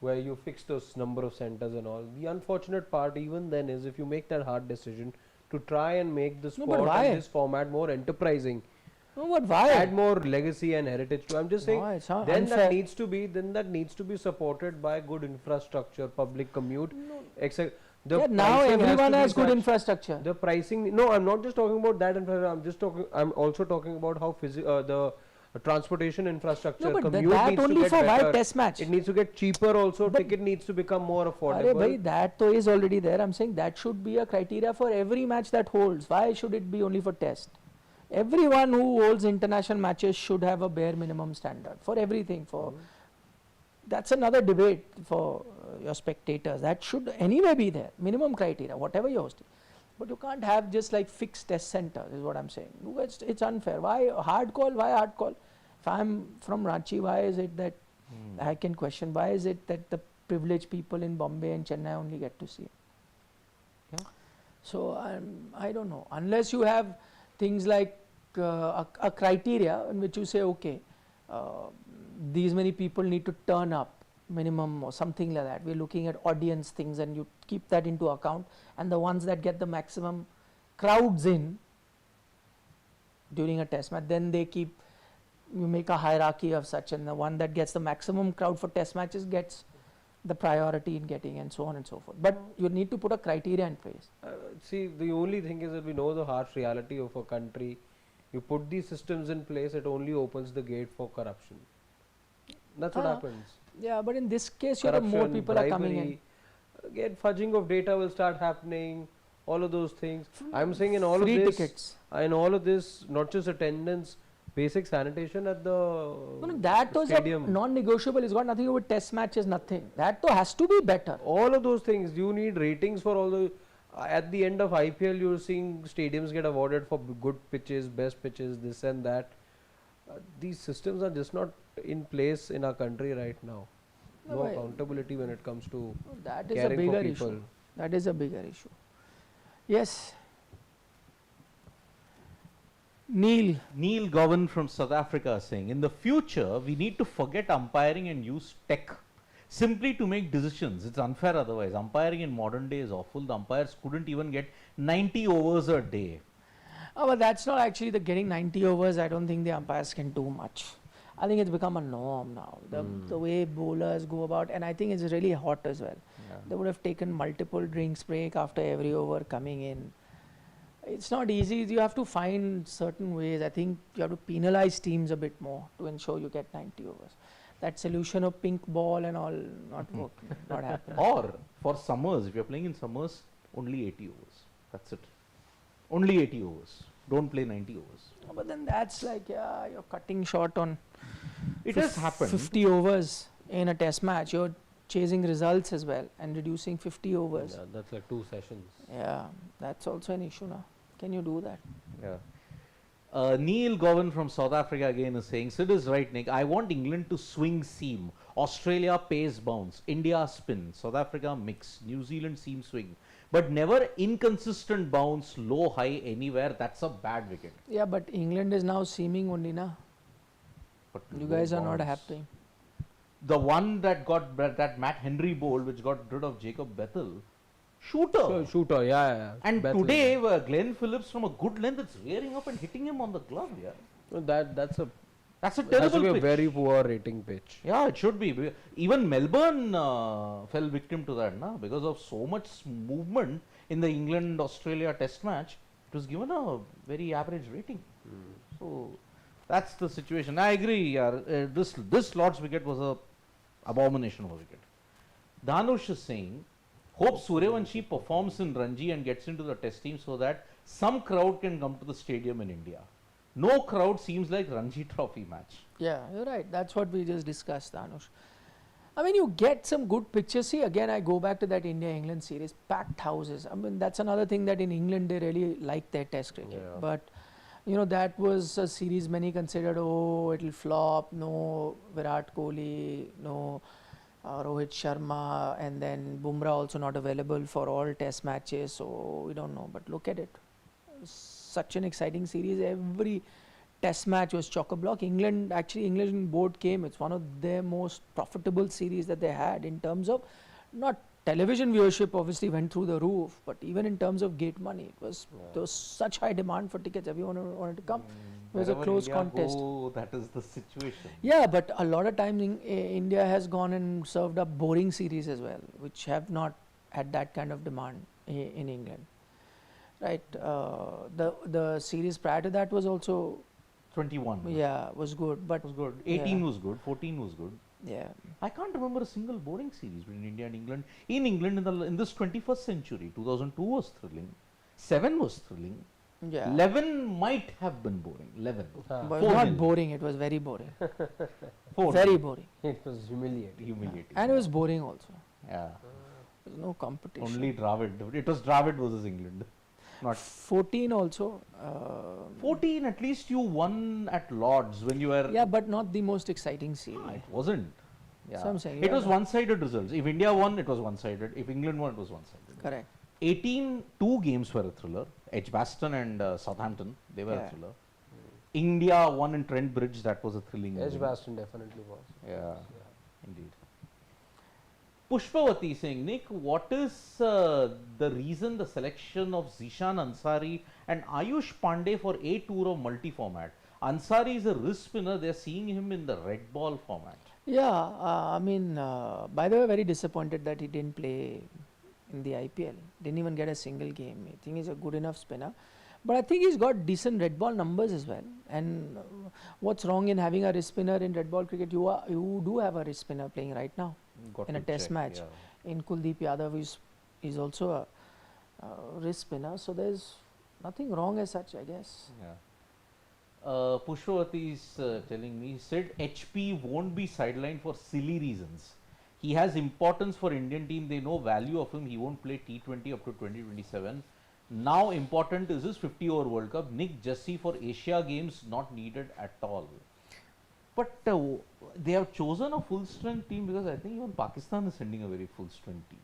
where you fix those number of centers and all, the unfortunate part even then is if you make that hard decision to try and make the No, but sport why? and this format more enterprising, No, but why? add more legacy and heritage to. I'm just saying, No, it's not then unfair. that needs to be supported by good infrastructure, public commute, etc. The Yeah, now pricing everyone to be has good such- infrastructure. The pricing, no, I'm not just talking about that infrastructure. I'm also talking about how transportation infrastructure, No, but commute that needs to only get for better. why test match? It needs to get cheaper also. But- Ticket needs to become more Arey affordable. bhai, that to is already there. I'm saying that should be a criteria for every match that holds. Why should it be only for test? Everyone who holds international matches should have a bare minimum standard for everything. For that's another debate for your spectators. That should anyway be there. Minimum criteria, whatever you're hosting. But you can't have just like fixed test centers, is what I'm saying. It's unfair. Why hard call? Why hard call? If I'm from Ranchi, why is it that I can question? Why is it that the privileged people in Bombay and Chennai only get to see it? Yeah. So I don't know. Unless you have things like a criteria in which you say, okay, these many people need to turn up minimum or something like that. We're looking at audience things and you keep that into account, and the ones that get the maximum crowds in during a test match, then you make a hierarchy of such, and the one that gets the maximum crowd for test matches gets the priority in getting, and so on and so forth. But you need to put a criteria in place. See, the only thing is that we know the harsh reality of a country. You put these systems in place, it only opens the gate for corruption. That's what happens. Yeah, but in this case, more Corruption, people are coming in. bribery, again, fudging of data will start happening. All of those things. I'm saying in all Free of this, tickets. in all of this, not just attendance, basic sanitation at the No, that was stadium. non-negotiable. It's got nothing to do with test matches, nothing. That though has to be better. All of those things. You need ratings for all the. At the end of IPL, you're seeing stadiums get awarded for good pitches, best pitches, this and that. These systems are just not in place in our country right now. No, No but- accountability when it comes to That is a caring for bigger people. issue. That is a bigger issue. Yes. Neil Govan from South Africa is saying, in the future, we need to forget umpiring and use tech simply to make decisions. It's unfair otherwise. Umpiring in modern day is awful. The umpires couldn't even get 90 overs a day. Oh, but that's not actually the getting 90 overs. I don't think the umpires can do much. I think it's become a norm now. The way bowlers go about, and I think it's really hot as well. Yeah. They would have taken multiple drinks break after every over coming in. It's not easy. You have to find certain ways. I think you have to penalize teams a bit more to ensure you get 90 overs. That solution of pink ball and all not working, not happening. Or for summers, if you're playing in summers, only 80 overs. That's it. Only 80 overs. Don't play 90 overs. But then that's like, yeah, you're cutting short on It has happened. 50 overs in a test match. You're chasing results as well and reducing 50 overs. Yeah, that's like 2 sessions. Yeah, that's also an issue now. Can you do that? Yeah. Neil Govan from South Africa again is saying, Sid is right, Nick. I want England to swing seam. Australia pace bounce. India spin. South Africa mix. New Zealand seam swing. But never inconsistent bounce, low, high, anywhere. That's a bad wicket. Yeah, but England is now seeming only now. But You low guys are not bounce. happy. The one that Matt Henry bowled, which got rid of Jacob Bethel, shooter. Shooter, yeah. And Bethel. today, Glenn Phillips from a good length, it's rearing up and hitting him on the glove. Yeah, No, that's a that's a has to terrible be a pitch. very poor rating pitch. Yeah, it should be. Even Melbourne fell victim to that, na? Because of so much movement in the England-Australia Test match. It was given a very average rating. So that's the situation. I agree. Yeah, this Lord's wicket was a abomination of a wicket. Dhanush is saying, hope Suryavanshi performs in Ranji and gets into the Test team so that some crowd can come to the stadium in India. No crowd seems like Ranji Trophy match. Yeah, you're right. That's what we just discussed, Anush. I mean, you get some good pictures. See, again, I go back to that India-England series, packed houses. I mean, that's another thing that in England they really like their Test cricket. Yeah. But, you know, that was a series many considered, oh, it'll flop, no Virat Kohli, no Rohit Sharma, and then Bumrah also not available for all Test matches. So we don't know. But look at it. Such an exciting series. Every Test match was chock-a-block. England board came. It's one of their most profitable series that they had in terms of not television viewership. Obviously went through the roof, but even in terms of gate money, there was such high demand for tickets. Everyone wanted to come. It was a Wherever close India contest. go, that is the situation. Yeah, but a lot of times India has gone and served up boring series as well, which have not had that kind of demand in England. Right. The series prior to that was also 21. Yeah, was good, but Was good. 18 yeah. was good. 14 was good. Yeah. I can't remember a single boring series between India and England. In England in this 21st century, 2002 was thrilling. 7 was thrilling. Yeah. 11 might have been boring. 11. But 4 not nil. boring, it was very boring. 4 Very nil. boring. It was humiliating. Humiliating. And it was boring also. Yeah. There's no competition. Only Dravid. It was Dravid versus England. Not 14 also. 14. At least you won at Lords when you were. Yeah, but not the most exciting Ah, series. it wasn't. Yeah. So I'm saying, it yeah. was one-sided results. If India won, it was one-sided. If England won, it was one-sided. Correct. 18 two games were a thriller. Edgbaston and Southampton, they were a Yeah. thriller. India won in Trent Bridge, that was a thrilling game. Edgbaston definitely was. Yeah, indeed. Pushpavati saying, Nick, what is the reason the selection of Zishan Ansari and Ayush Pandey for A tour of multi-format? Ansari is a wrist spinner, they are seeing him in the red ball format. Yeah, I mean, by the way, very disappointed that he didn't play in the IPL. Didn't even get a single game. I think he's a good enough spinner. But I think he's got decent red ball numbers as well. And what's wrong in having a wrist spinner in red ball cricket? You do have a wrist spinner playing right now Got in a to test check, match. yeah. In Kuldeep Yadav is also a wrist spinner. So there's nothing wrong as such, I guess. Yeah. Pushpavati is telling me, he said HP won't be sidelined for silly reasons. He has importance for Indian team. They know value of him. He won't play T20 up to 2027. Now important is his 50-over World Cup. Nick Jussie for Asia Games not needed at all. But they have chosen a full-strength team because I think even Pakistan is sending a very full-strength team.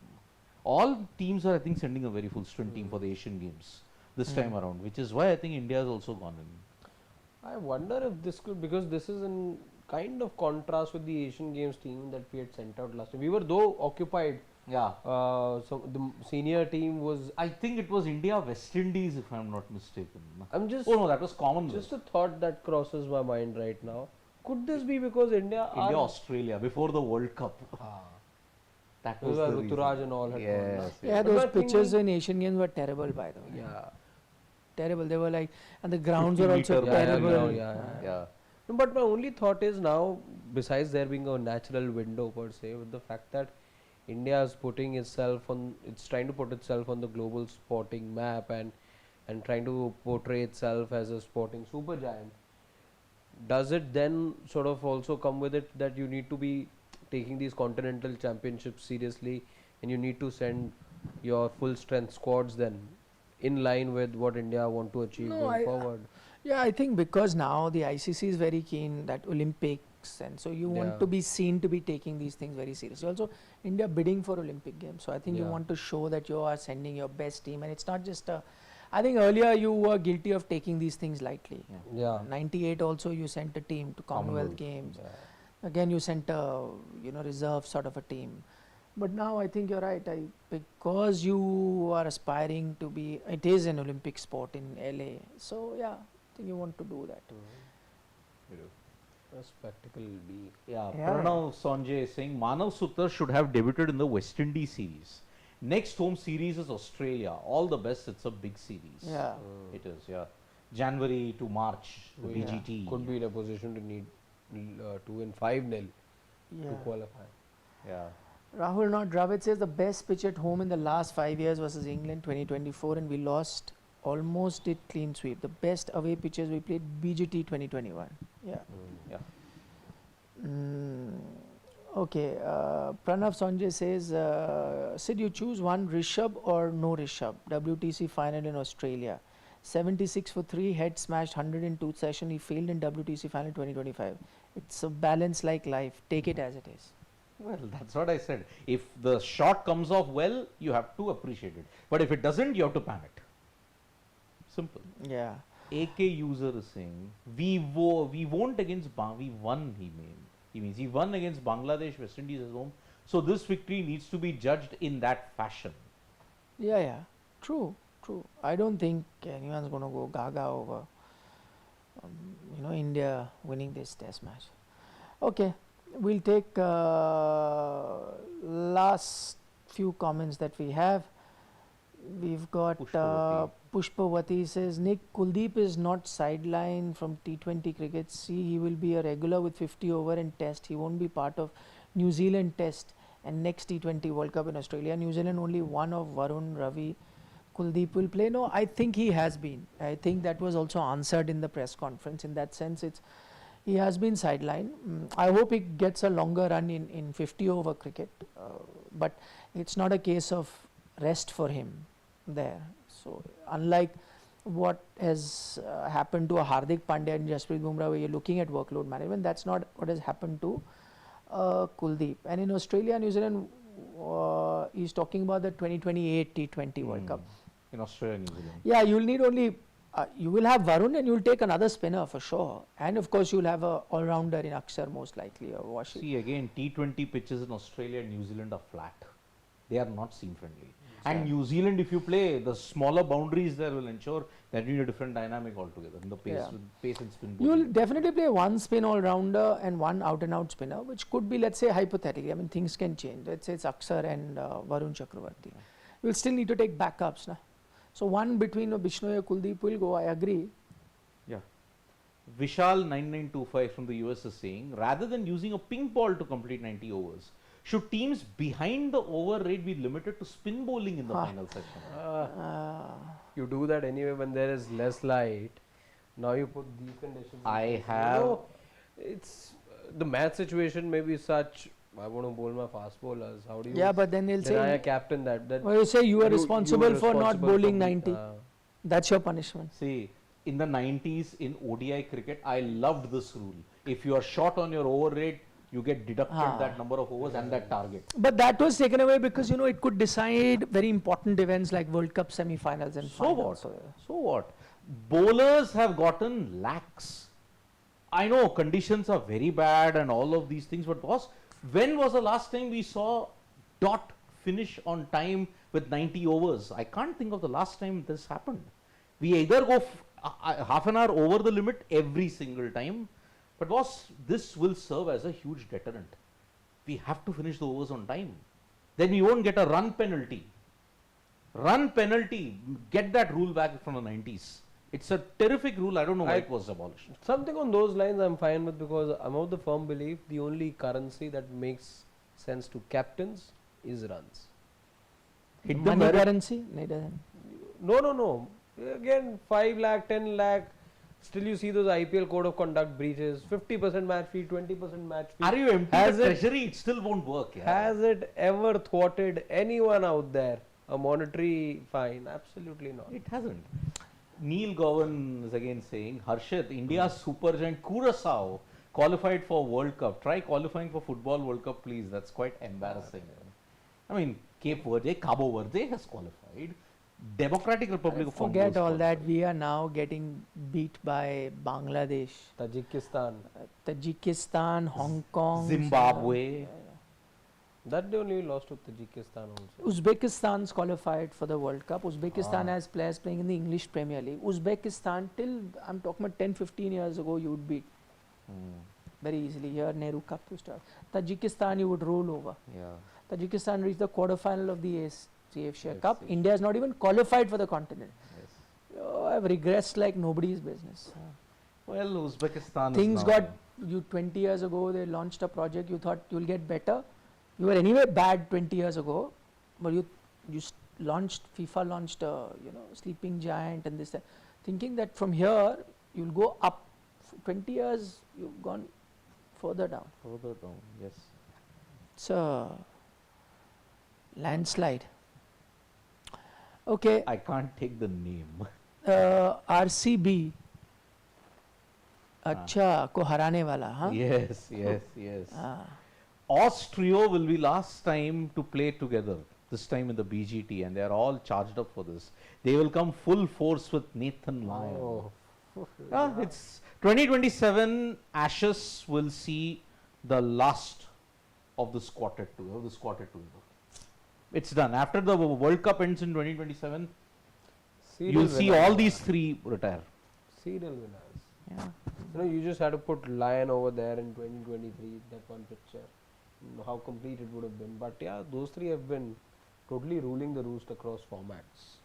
All teams are, I think, sending a very full-strength team for the Asian Games this time around, which is why I think India has also gone in. I wonder if this could, because this is in kind of contrast with the Asian Games team that we had sent out last time. We were though occupied. Yeah. So the senior team was. I think it was India West Indies, if I'm not mistaken. I'm just. Oh no, that was Commonwealth. Just a thought that crosses my mind right now. Could this be because India India Australia before the World Cup. That was the reason. Ruturaj and all had gone. Yes, Yeah, yes. But those I think pitches in Asian Games were terrible, by the way. Yeah. Terrible. They were like, and the grounds 50 were also meter terrible. Yeah. No, but my only thought is now, besides there being a natural window per se, with the fact that India is putting itself on, it's trying to put itself on the global sporting map and trying to portray itself as a sporting supergiant. Does it then sort of also come with it that you need to be taking these continental championships seriously and you need to send your full strength squads then in line with what India want to achieve No, going forward? Yeah, I think because now the ICC is very keen that Olympics, and so you want Yeah. to be seen to be taking these things very seriously. Also, India bidding for Olympic Games, so I think you Yeah. want to show that you are sending your best team, and it's not just a. I think earlier you were guilty of taking these things lightly. Yeah. 98 also you sent a team to Commonwealth Games. Again you sent a reserve sort of a team. But now I think you're right. Because you are aspiring to be, it is an Olympic sport in LA. So yeah, I think you want to do that. A spectacle will be. Yeah, Yeah. Pranav Sanjay is saying Manav Suthar should have debuted in the West Indies series. Next home series is Australia. All the best. It's a big series. Yeah. It is. Yeah, January to March. The We BGT. could be in a position to need 2 and 5-0 Yeah. to qualify. Yeah. Rahul Not Dravid says the best pitch at home in the last 5 years versus England 2024, and we lost, almost did clean sweep. The best away pitches we played BGT 2021. Yeah. Yeah. Okay. Pranav Sanjay says, Sid, you choose one, Rishabh or no Rishabh. WTC final in Australia. 76 for 3, head smashed 100 in 2 session. He failed in WTC final 2025. It's a balance like life. Take it as it is. Well, that's what I said. If the shot comes off well, you have to appreciate it. But if it doesn't, you have to panic. Simple. Yeah. AK user is saying we won't against we won. He means he won against Bangladesh, West Indies at home. So this victory needs to be judged in that fashion. Yeah. True. I don't think anyone's going to go gaga over, India winning this test match. Okay, we'll take last few comments that we have. We've got Pushpavati. Pushpavati says, Nick, Kuldeep is not sidelined from T20 cricket. See, he will be a regular with 50 over and test. He won't be part of New Zealand test and next T20 World Cup in Australia. New Zealand only one of Varun, Ravi. Kuldeep will play. No, I think he has been. I think that was also answered in the press conference. In that sense, he has been sidelined. I hope he gets a longer run in 50 over cricket. But it's not a case of rest for him there. So unlike what has happened to a Hardik Pandya and Jasprit Bumrah, where you're looking at workload management, that's not what has happened to Kuldeep. And in Australia, New Zealand, he's talking about the 2028 T20 World Cup. In Australia, New Zealand. Yeah, you'll need only, you will have Varun and you'll take another spinner for sure. And of course, you'll have a all-rounder in Akshar most likely, or Washi. See, again, T20 pitches in Australia and New Zealand are flat. They are not seam friendly. And New Zealand, if you play, the smaller boundaries there will ensure that you need a different dynamic altogether in the pace, Yeah. with pace and spin. You'll bowling. definitely play one spin all-rounder and one out-and-out spinner, which could be, let's say, hypothetically. I mean, things can change. Let's say it's Akshar and Varun Chakravarti. You'll still need to take backups. Na? So one between Bishnoi or Kuldeep will go, I agree. Yeah. Vishal 9925 from the US is saying, rather than using a pink ball to complete 90 overs, should teams behind the over rate be limited to spin bowling in the final session? You do that anyway when there is less light. Now you put these conditions. I have- You know, it's the match situation may be such. I want to bowl my fast bowlers. How do you? Yeah, but then they'll deny a say, captain that. well, you say you are responsible for not responsible bowling for 90. That's your punishment. See, in the 90s in ODI cricket, I loved this rule. If you are short on your over rate, you get deducted that number of overs and that target. But that was taken away because, you know, it could decide very important events like World Cup semi-finals and So finals. what? So what? Bowlers have gotten lax. I know conditions are very bad and all of these things, but boss, when was the last time we saw dot finish on time with 90 overs? I can't think of the last time this happened. We either go half an hour over the limit every single time, but boss, this will serve as a huge deterrent. We have to finish the overs on time. Then we won't get a run penalty. Run penalty, get that rule back from the 90s. It's a terrific rule. I don't know why it was abolished. Something on those lines I'm fine with, because I'm of the firm belief the only currency that makes sense to captains is runs. Hit the Money merit. currency? No, it doesn't. No. Again, 5 lakh, 10 lakh. Still, you see those IPL code of conduct breaches. 50% match fee, 20% match fee. Are you empty Has the it- treasury? It still won't work. Yeah. Has it ever thwarted anyone out there? A monetary fine? Absolutely not. It hasn't. Neil Gowan is again saying, Harshit, India's super giant Curaçao qualified for World Cup. Try qualifying for Football World Cup, please. That's quite embarrassing. I mean, Cape Verde, Cabo Verde has qualified. Democratic Republic of Congo Forget has all that. qualified. We are now getting beat by Bangladesh, Tajikistan. Tajikistan, Hong Kong, Zimbabwe. That they only lost to Tajikistan also. Uzbekistan's qualified for the World Cup. Uzbekistan has players playing in the English Premier League. Uzbekistan, till I'm talking about 10-15 years ago, you would beat very easily. Here, Nehru Cup to start. Tajikistan, you would roll over. Yeah. Tajikistan reached the quarterfinal of the AFC Cup. AFC. India is not even qualified for the continent. Yes. Oh, I've regressed like nobody's business. Well, Uzbekistan Things is now got, you 20 years ago, they launched a project, you thought you'll get better. You were anyway bad 20 years ago, but you launched, FIFA launched sleeping giant and this, that, thinking that from here you'll go up. 20 years, you've gone further down. further down. Yes. It's a landslide. Okay, I can't take the name. RCB. अच्छा को हराने वाला हाँ Yes. हाँ Austria will be last time to play together, this time in the BGT, and they are all charged up for this. They will come full force with Nathan Lyon. Oh. It's 2027 Ashes will see the last of this quartet together. It's done. After the World Cup ends in 2027, you'll see all these three retire. Serial winners. yeah. You just had to put Lion over there in 2023, that one picture. How complete it would have been. But yeah, those three have been totally ruling the roost across formats.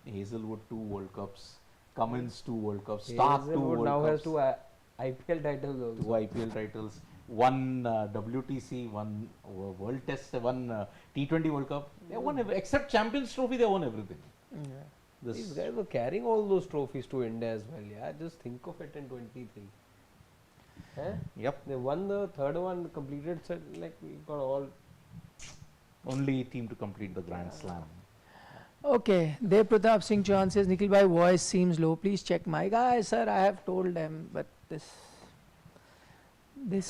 Hazelwood 2 World Cups, Cummins 2 World Cups, Stark 2 Hazelwood World now has Cups, 2 IPL titles also. 2 IPL titles, one WTC, one World Test, one T20 World Cup. They won except Champions Trophy. They won everything. Yeah. These This guys were carrying all those trophies to India as well. Yeah, just think of it in 23. Eh? Yep, They won the third one, completed like we got all. only team to complete the Grand Slam. Okay, Dev Pratap Singh Chauhan says, Nikhil bhai voice seems low. Please check my guy, sir. I have told them, but this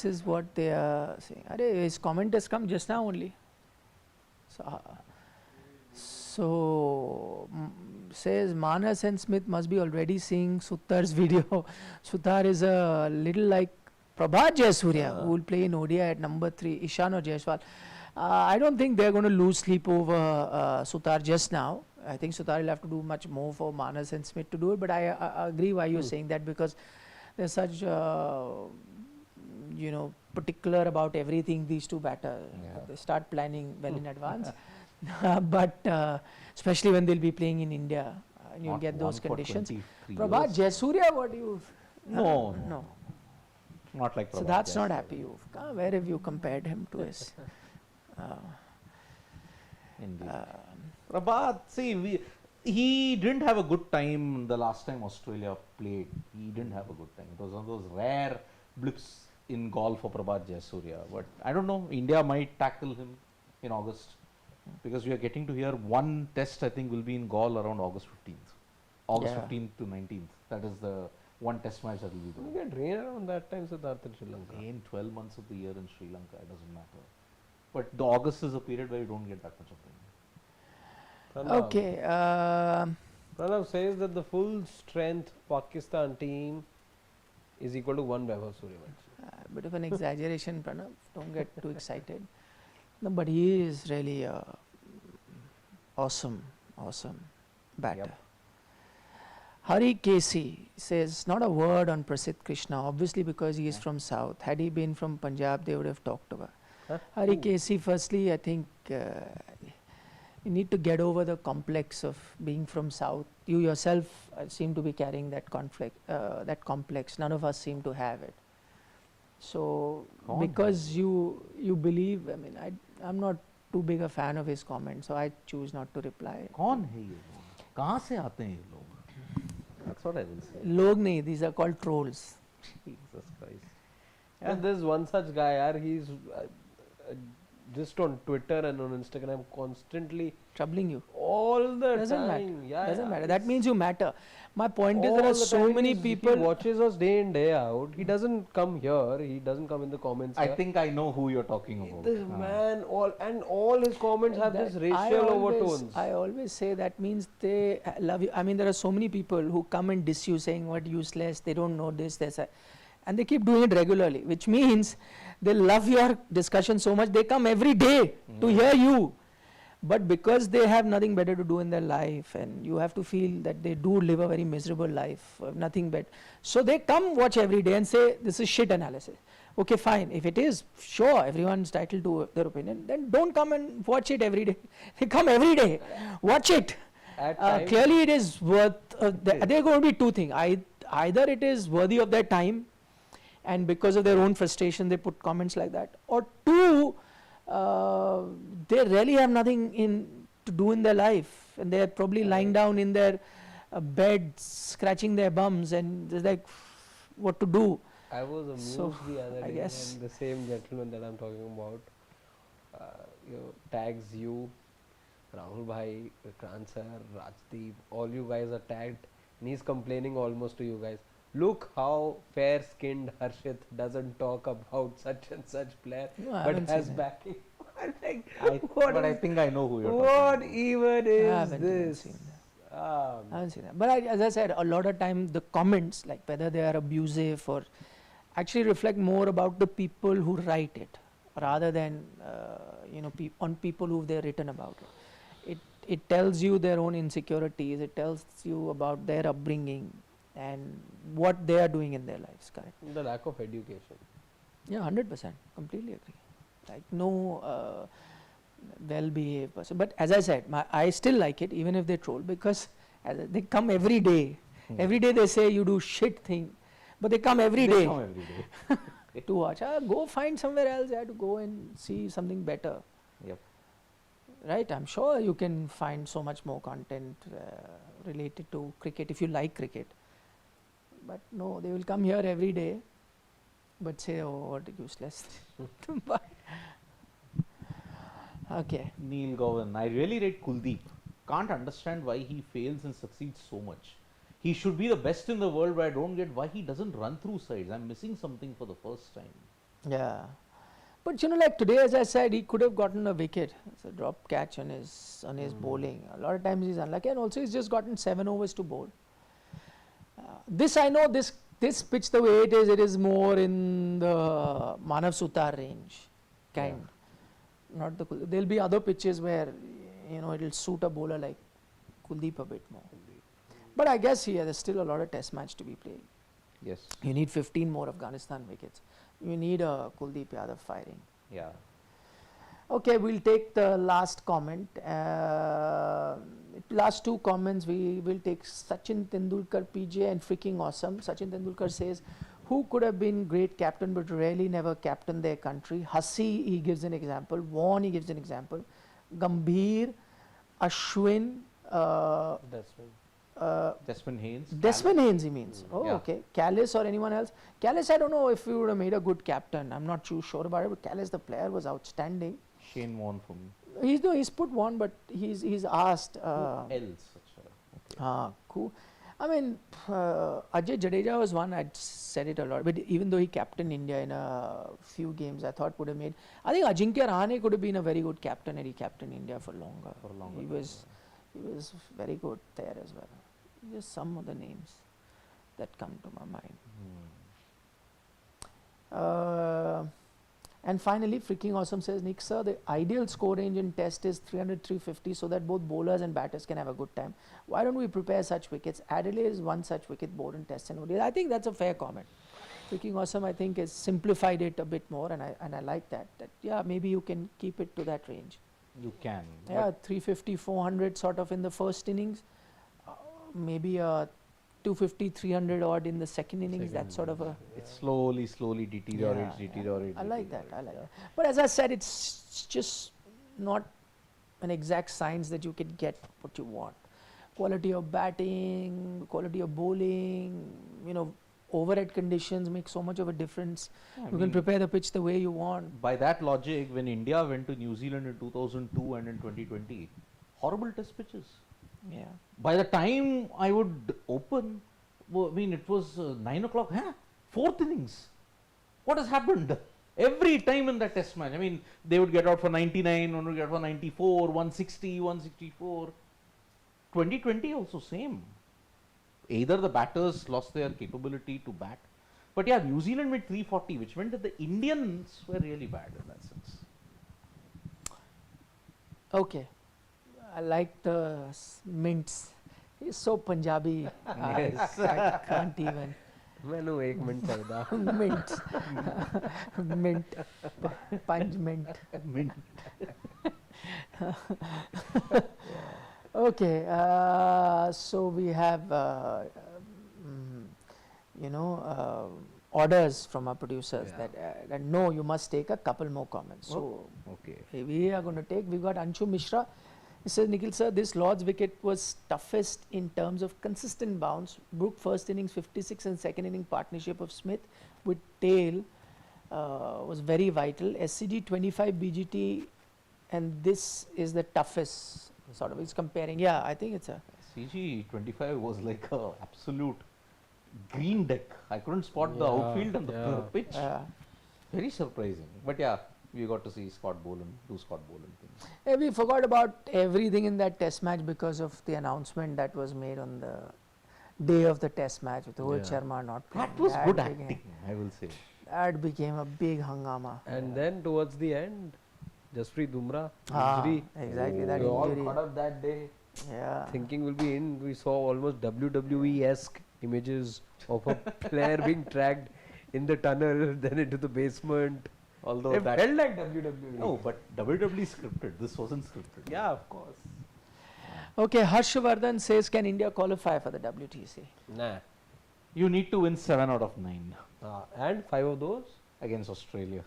is what they are saying. Arey, his comment has come just now only. So says Manas and Smith must be already seeing Suthar's video. Suthar is a little like Prabhat Jayasuriya, who will play in ODI at number 3, Ishan or Jaiswal. I don't think they're going to lose sleep over Suthar just now. I think Suthar will have to do much more for Manas and Smith to do it. But I agree why you're saying that, because they're such, particular about everything, these two batters. Yeah. They start planning well in advance. But especially when they'll be playing in India, and you'll Not get those won for conditions. 23 Prabhat years. Jayasuriya, what do you? No. Not like So Prabhat that's not Jayasuriya. happy. Where have you compared him to his? Indeed. Prabhat, see, he didn't have a good time the last time Australia played. He didn't have a good time. It was one of those rare blips in golf for Prabhat Jayasuriya. But I don't know, India might tackle him in August, because we are getting to hear one test, I think, will be in Gaul around August 15th. August Yeah. 15th to 19th. That is the one test match that will be You there. get rain around that time, Siddharth, in Sri Lanka. In 12 months of the year in Sri Lanka, it doesn't matter. But the August is a period where you don't get that much of rain. Pranav. Okay. Pranav says that the full strength Pakistan team is equal to 1 Vaibhav Suryavanshi. Bit of an exaggeration, Pranav. Don't get too excited. No, but he is really awesome batter. Yep. Hari Casey says, not a word on Prasidh Krishna, obviously because he is from South. Had he been from Punjab, they would have talked about. Huh? Hari Ooh. Casey, firstly, I think you need to get over the complex of being from South. You yourself seem to be carrying that complex. None of us seem to have it. So, Kaun because you believe, I mean, I'm not too big a fan of his comments, so I choose not to reply. कौन है ये लोग? कहाँ से आते हैं ये लोग? That's what I will say. Log nahi, these are called trolls. Jesus Christ. And there's one such guy, yaar, he's just on Twitter and on Instagram constantly, Troubling you. all the Doesn't time. matter. Yeah, Doesn't yeah, matter. it's That means you matter. My point is all there are the so time many he people. watches us day in day out. He doesn't come here. He doesn't come in the comments. I here. think I know who you're talking about. This man, all his comments have this racial overtones. I always say that means they love you. I mean, there are so many people who come and diss you, saying what useless, they don't know this, and they keep doing it regularly, which means they love your discussion so much they come every day to hear you. But because they have nothing better to do in their life, and you have to feel that they do live a very miserable life, nothing better. So they come watch every day and say, this is shit analysis. Okay, fine. If it is, sure, everyone's entitled to their opinion, then don't come and watch it every day. They come every day. Watch it. At times, Clearly it is worth, there are going to be two things. Either it is worthy of their time, and because of their own frustration they put comments like that, or two, they really have nothing to do in their life, and they are probably lying down in their bed scratching their bums, and they're like, what to do? I was amused So, the other I day guess- when the same gentleman that I'm talking about tags you, Rahul Bhai, Vikrant sir, Rajdeep, all you guys are tagged, and he's complaining almost to you guys. Look how fair-skinned Harshit doesn't talk about such and such player, No, I but haven't has seen it. backing. I'm like, But I think I know who you're what talking about. even I is haven't even this? seen I haven't seen that. But as I said, a lot of time the comments, like whether they are abusive or actually reflect more about the people who write it, rather than on people who they're written about it. It tells you their own insecurities. It tells you about their upbringing and what they are doing in their lives. Correct. The lack of education. Yeah, 100%. Completely agree. Like no, well-behaved person. But as I said, I still like it, even if they troll, because they come every day. Every day they say you do shit thing, but they come every They day come every day. to watch. Go find somewhere else. You have to go and see something better. Yep. Right? I'm sure you can find so much more content related to cricket if you like cricket. But no, they will come here every day, but say, oh, what useless. But okay. Neil Govan. I really rate Kuldeep. Can't understand why he fails and succeeds so much. He should be the best in the world, but I don't get why he doesn't run through sides. I'm missing something for the first time. Yeah. But like today, as I said, he could have gotten a wicket. It's a drop catch on his bowling. A lot of times he's unlucky, and also he's just gotten 7 overs to bowl. This I know, this pitch the way it is more in the Manav Suthar range, kind. Not the there'll be other pitches where it'll suit a bowler like Kuldeep a bit more. But I guess there's still a lot of test match to be played. Yes. You need 15 more Afghanistan wickets. You need a Kuldeep Yadav firing. Yeah. Okay, we'll take the last comment. Last 2 comments we will take. Sachin Tendulkar PJ and freaking awesome. Sachin Tendulkar says, who could have been great captain but really never captained their country? Hussey, he gives an example. Vaughan, he gives an example. Gambhir, Ashwin. That's right. Desmond Haynes. Desmond Haynes, he means. Oh, Yeah. okay. Callis or anyone else. Callis, I don't know if he would have made a good captain. I'm not too sure about it, but Callis, the player, was outstanding. Shane Warne for me. He's put one, but he's asked. Who else? Okay. Cool. I mean, Ajay Jadeja was one. I'd said it a lot, but even though he captained India in a few games, I thought would have made. I think Ajinkya Rahane could have been a very good captain, and he captained India for longer. He was very good there as well. Just some of the names that come to my mind. And finally, freaking awesome says, Nick sir, the ideal score range in test is 300-350 so that both bowlers and batters can have a good time. Why don't we prepare such wickets? Adelaide is one such wicket board in test and ODI. I think that's a fair comment. Freaking awesome, I think, has simplified it a bit more, and I like that. Yeah, maybe you can keep it to that range. You can. Yeah, 350, 400 sort of in the first innings. Maybe a 250, 300 odd in the second innings. That's sort of a. It slowly deteriorates. I like that. But as I said, it's just not an exact science that you can get what you want. Quality of batting, quality of bowling, overhead conditions make so much of a difference. You can prepare the pitch the way you want. By that logic, when India went to New Zealand in 2002 and in 2020, horrible test pitches. Yeah. By the time I would open, it was 9 o'clock. 4th innings. What has happened? Every time in that test match, they would get out for 99, one would get out for 94, 160, 164. 2020 also same. Either the batters lost their capability to bat, but yeah, New Zealand made 340, which meant that the Indians were really bad in that sense. Okay. I like the mints. He's so Punjabi. Yes. I can't even. मैंने 1 minute चाहिदा. Mint. Punch mint. Mint. Okay. So we have, orders from our producers that no, you must take a couple more comments. So Okay. we are going to take. We've got Anshu Mishra. He says, Nikhil sir, this Lord's wicket was toughest in terms of consistent bounce. Brook first innings 56 and second inning partnership of Smith with tail was very vital. SCG 25 BGT, and this is the toughest sort of. He's comparing. Yeah, I think it's a. CG 25 was like a absolute green deck. I couldn't spot the outfield and the pitch. Very surprising. But yeah, we got to see Scott Boland do Scott Boland things. Yeah, we forgot about everything in that test match because of the announcement that was made on the day of the test match with Rohit Sharma not playing. That was good acting, I will say. That became a big hangama. And then towards the end, Jasprit Bumrah injury. Exactly, that We all injury. caught up that day. Yeah. Thinking will be in. We saw almost WWE-esque images of a player being dragged in the tunnel, then into the basement. Although It that felt like WWE. no, but WWE scripted. This wasn't scripted. Yeah, of course. Okay, Harshvardhan says, can India qualify for the WTC? Nah. You need to win 7 out of 9 And 5 of those? against Australia,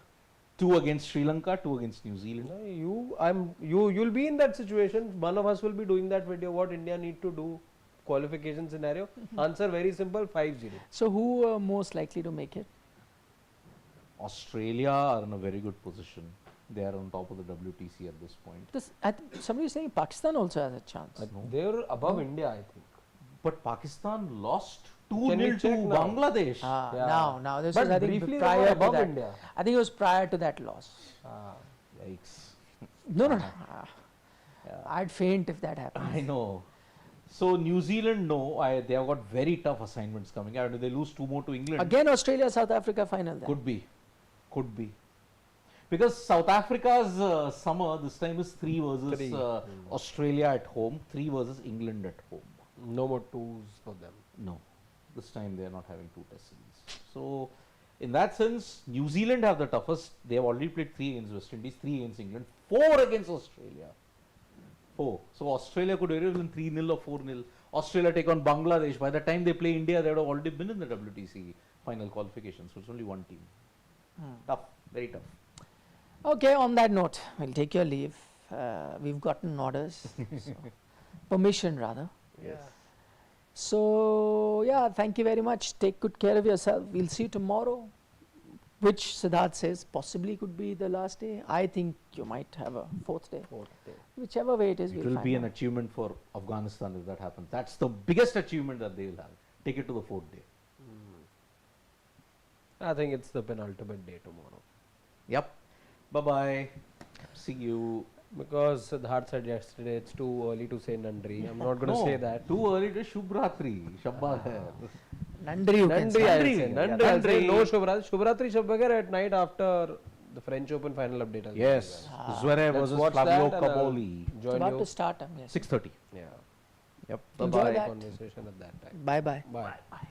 2 against Sri Lanka, 2 against New Zealand. No, you'll be in that situation. One of us will be doing that video. What India need to do? Qualification scenario. Answer very simple. 5-0. So who are most likely to make it? Australia are in a very good position. They are on top of the WTC at this point. Somebody is saying Pakistan also has a chance. They're above India, I think. But Pakistan lost Can we 2-0 to check now? Bangladesh. Yeah. Now this But was, I think, briefly, they prior were to above that. India. I think it was prior to that loss. Yikes. No. Yeah. I'd faint if that happened. I know. So New Zealand, they have got very tough assignments coming out. If they lose 2 more to England, Again, Australia, South Africa final. Then. could be. Because South Africa's summer this time is 3 versus 3. Australia at home, 3 versus England at home. No more 2s for them. No, this time they are not having 2 test series. So, in that sense, New Zealand have the toughest. They have already played 3 against West Indies, 3 against England, 4 against Australia. 4. So Australia could very well win 3-0 or 4-0. Australia take on Bangladesh. By the time they play India, they would have already been in the WTC final qualification. So it's only 1 team. Tough, very tough. Okay, on that note, we'll take your leave. We've gotten orders. So, permission rather. Yes. So, yeah, thank you very much. Take good care of yourself. We'll see you tomorrow, which Siddharth says possibly could be the last day. I think you might have a 4th day. 4th day. Whichever way it is, It we'll will find be an out. achievement for Afghanistan if that happens. That's the biggest achievement that they will have. Take it to the 4th day. I think it's the penultimate day tomorrow. Yep. Bye-bye. See you. Because Siddharth said yesterday it's too early to say Nandri. I'm not going to say that. Too early to Shubhratri. Shabba hai. Nandri, you can say. Nandri, I'll Nandri, say. yeah, Nandri, I'll say. Nandri. No Shubhratri. Shubhratri Shabbagar at night after the French Open final update. I'll Yes. Ah. Zverev Let's versus watch Flavio that and I'll Capoli. It's join about you. to start. Yes. 6:30. Yeah. Yep. Enjoy Bye-bye that. conversation at that time. Bye-bye. Bye.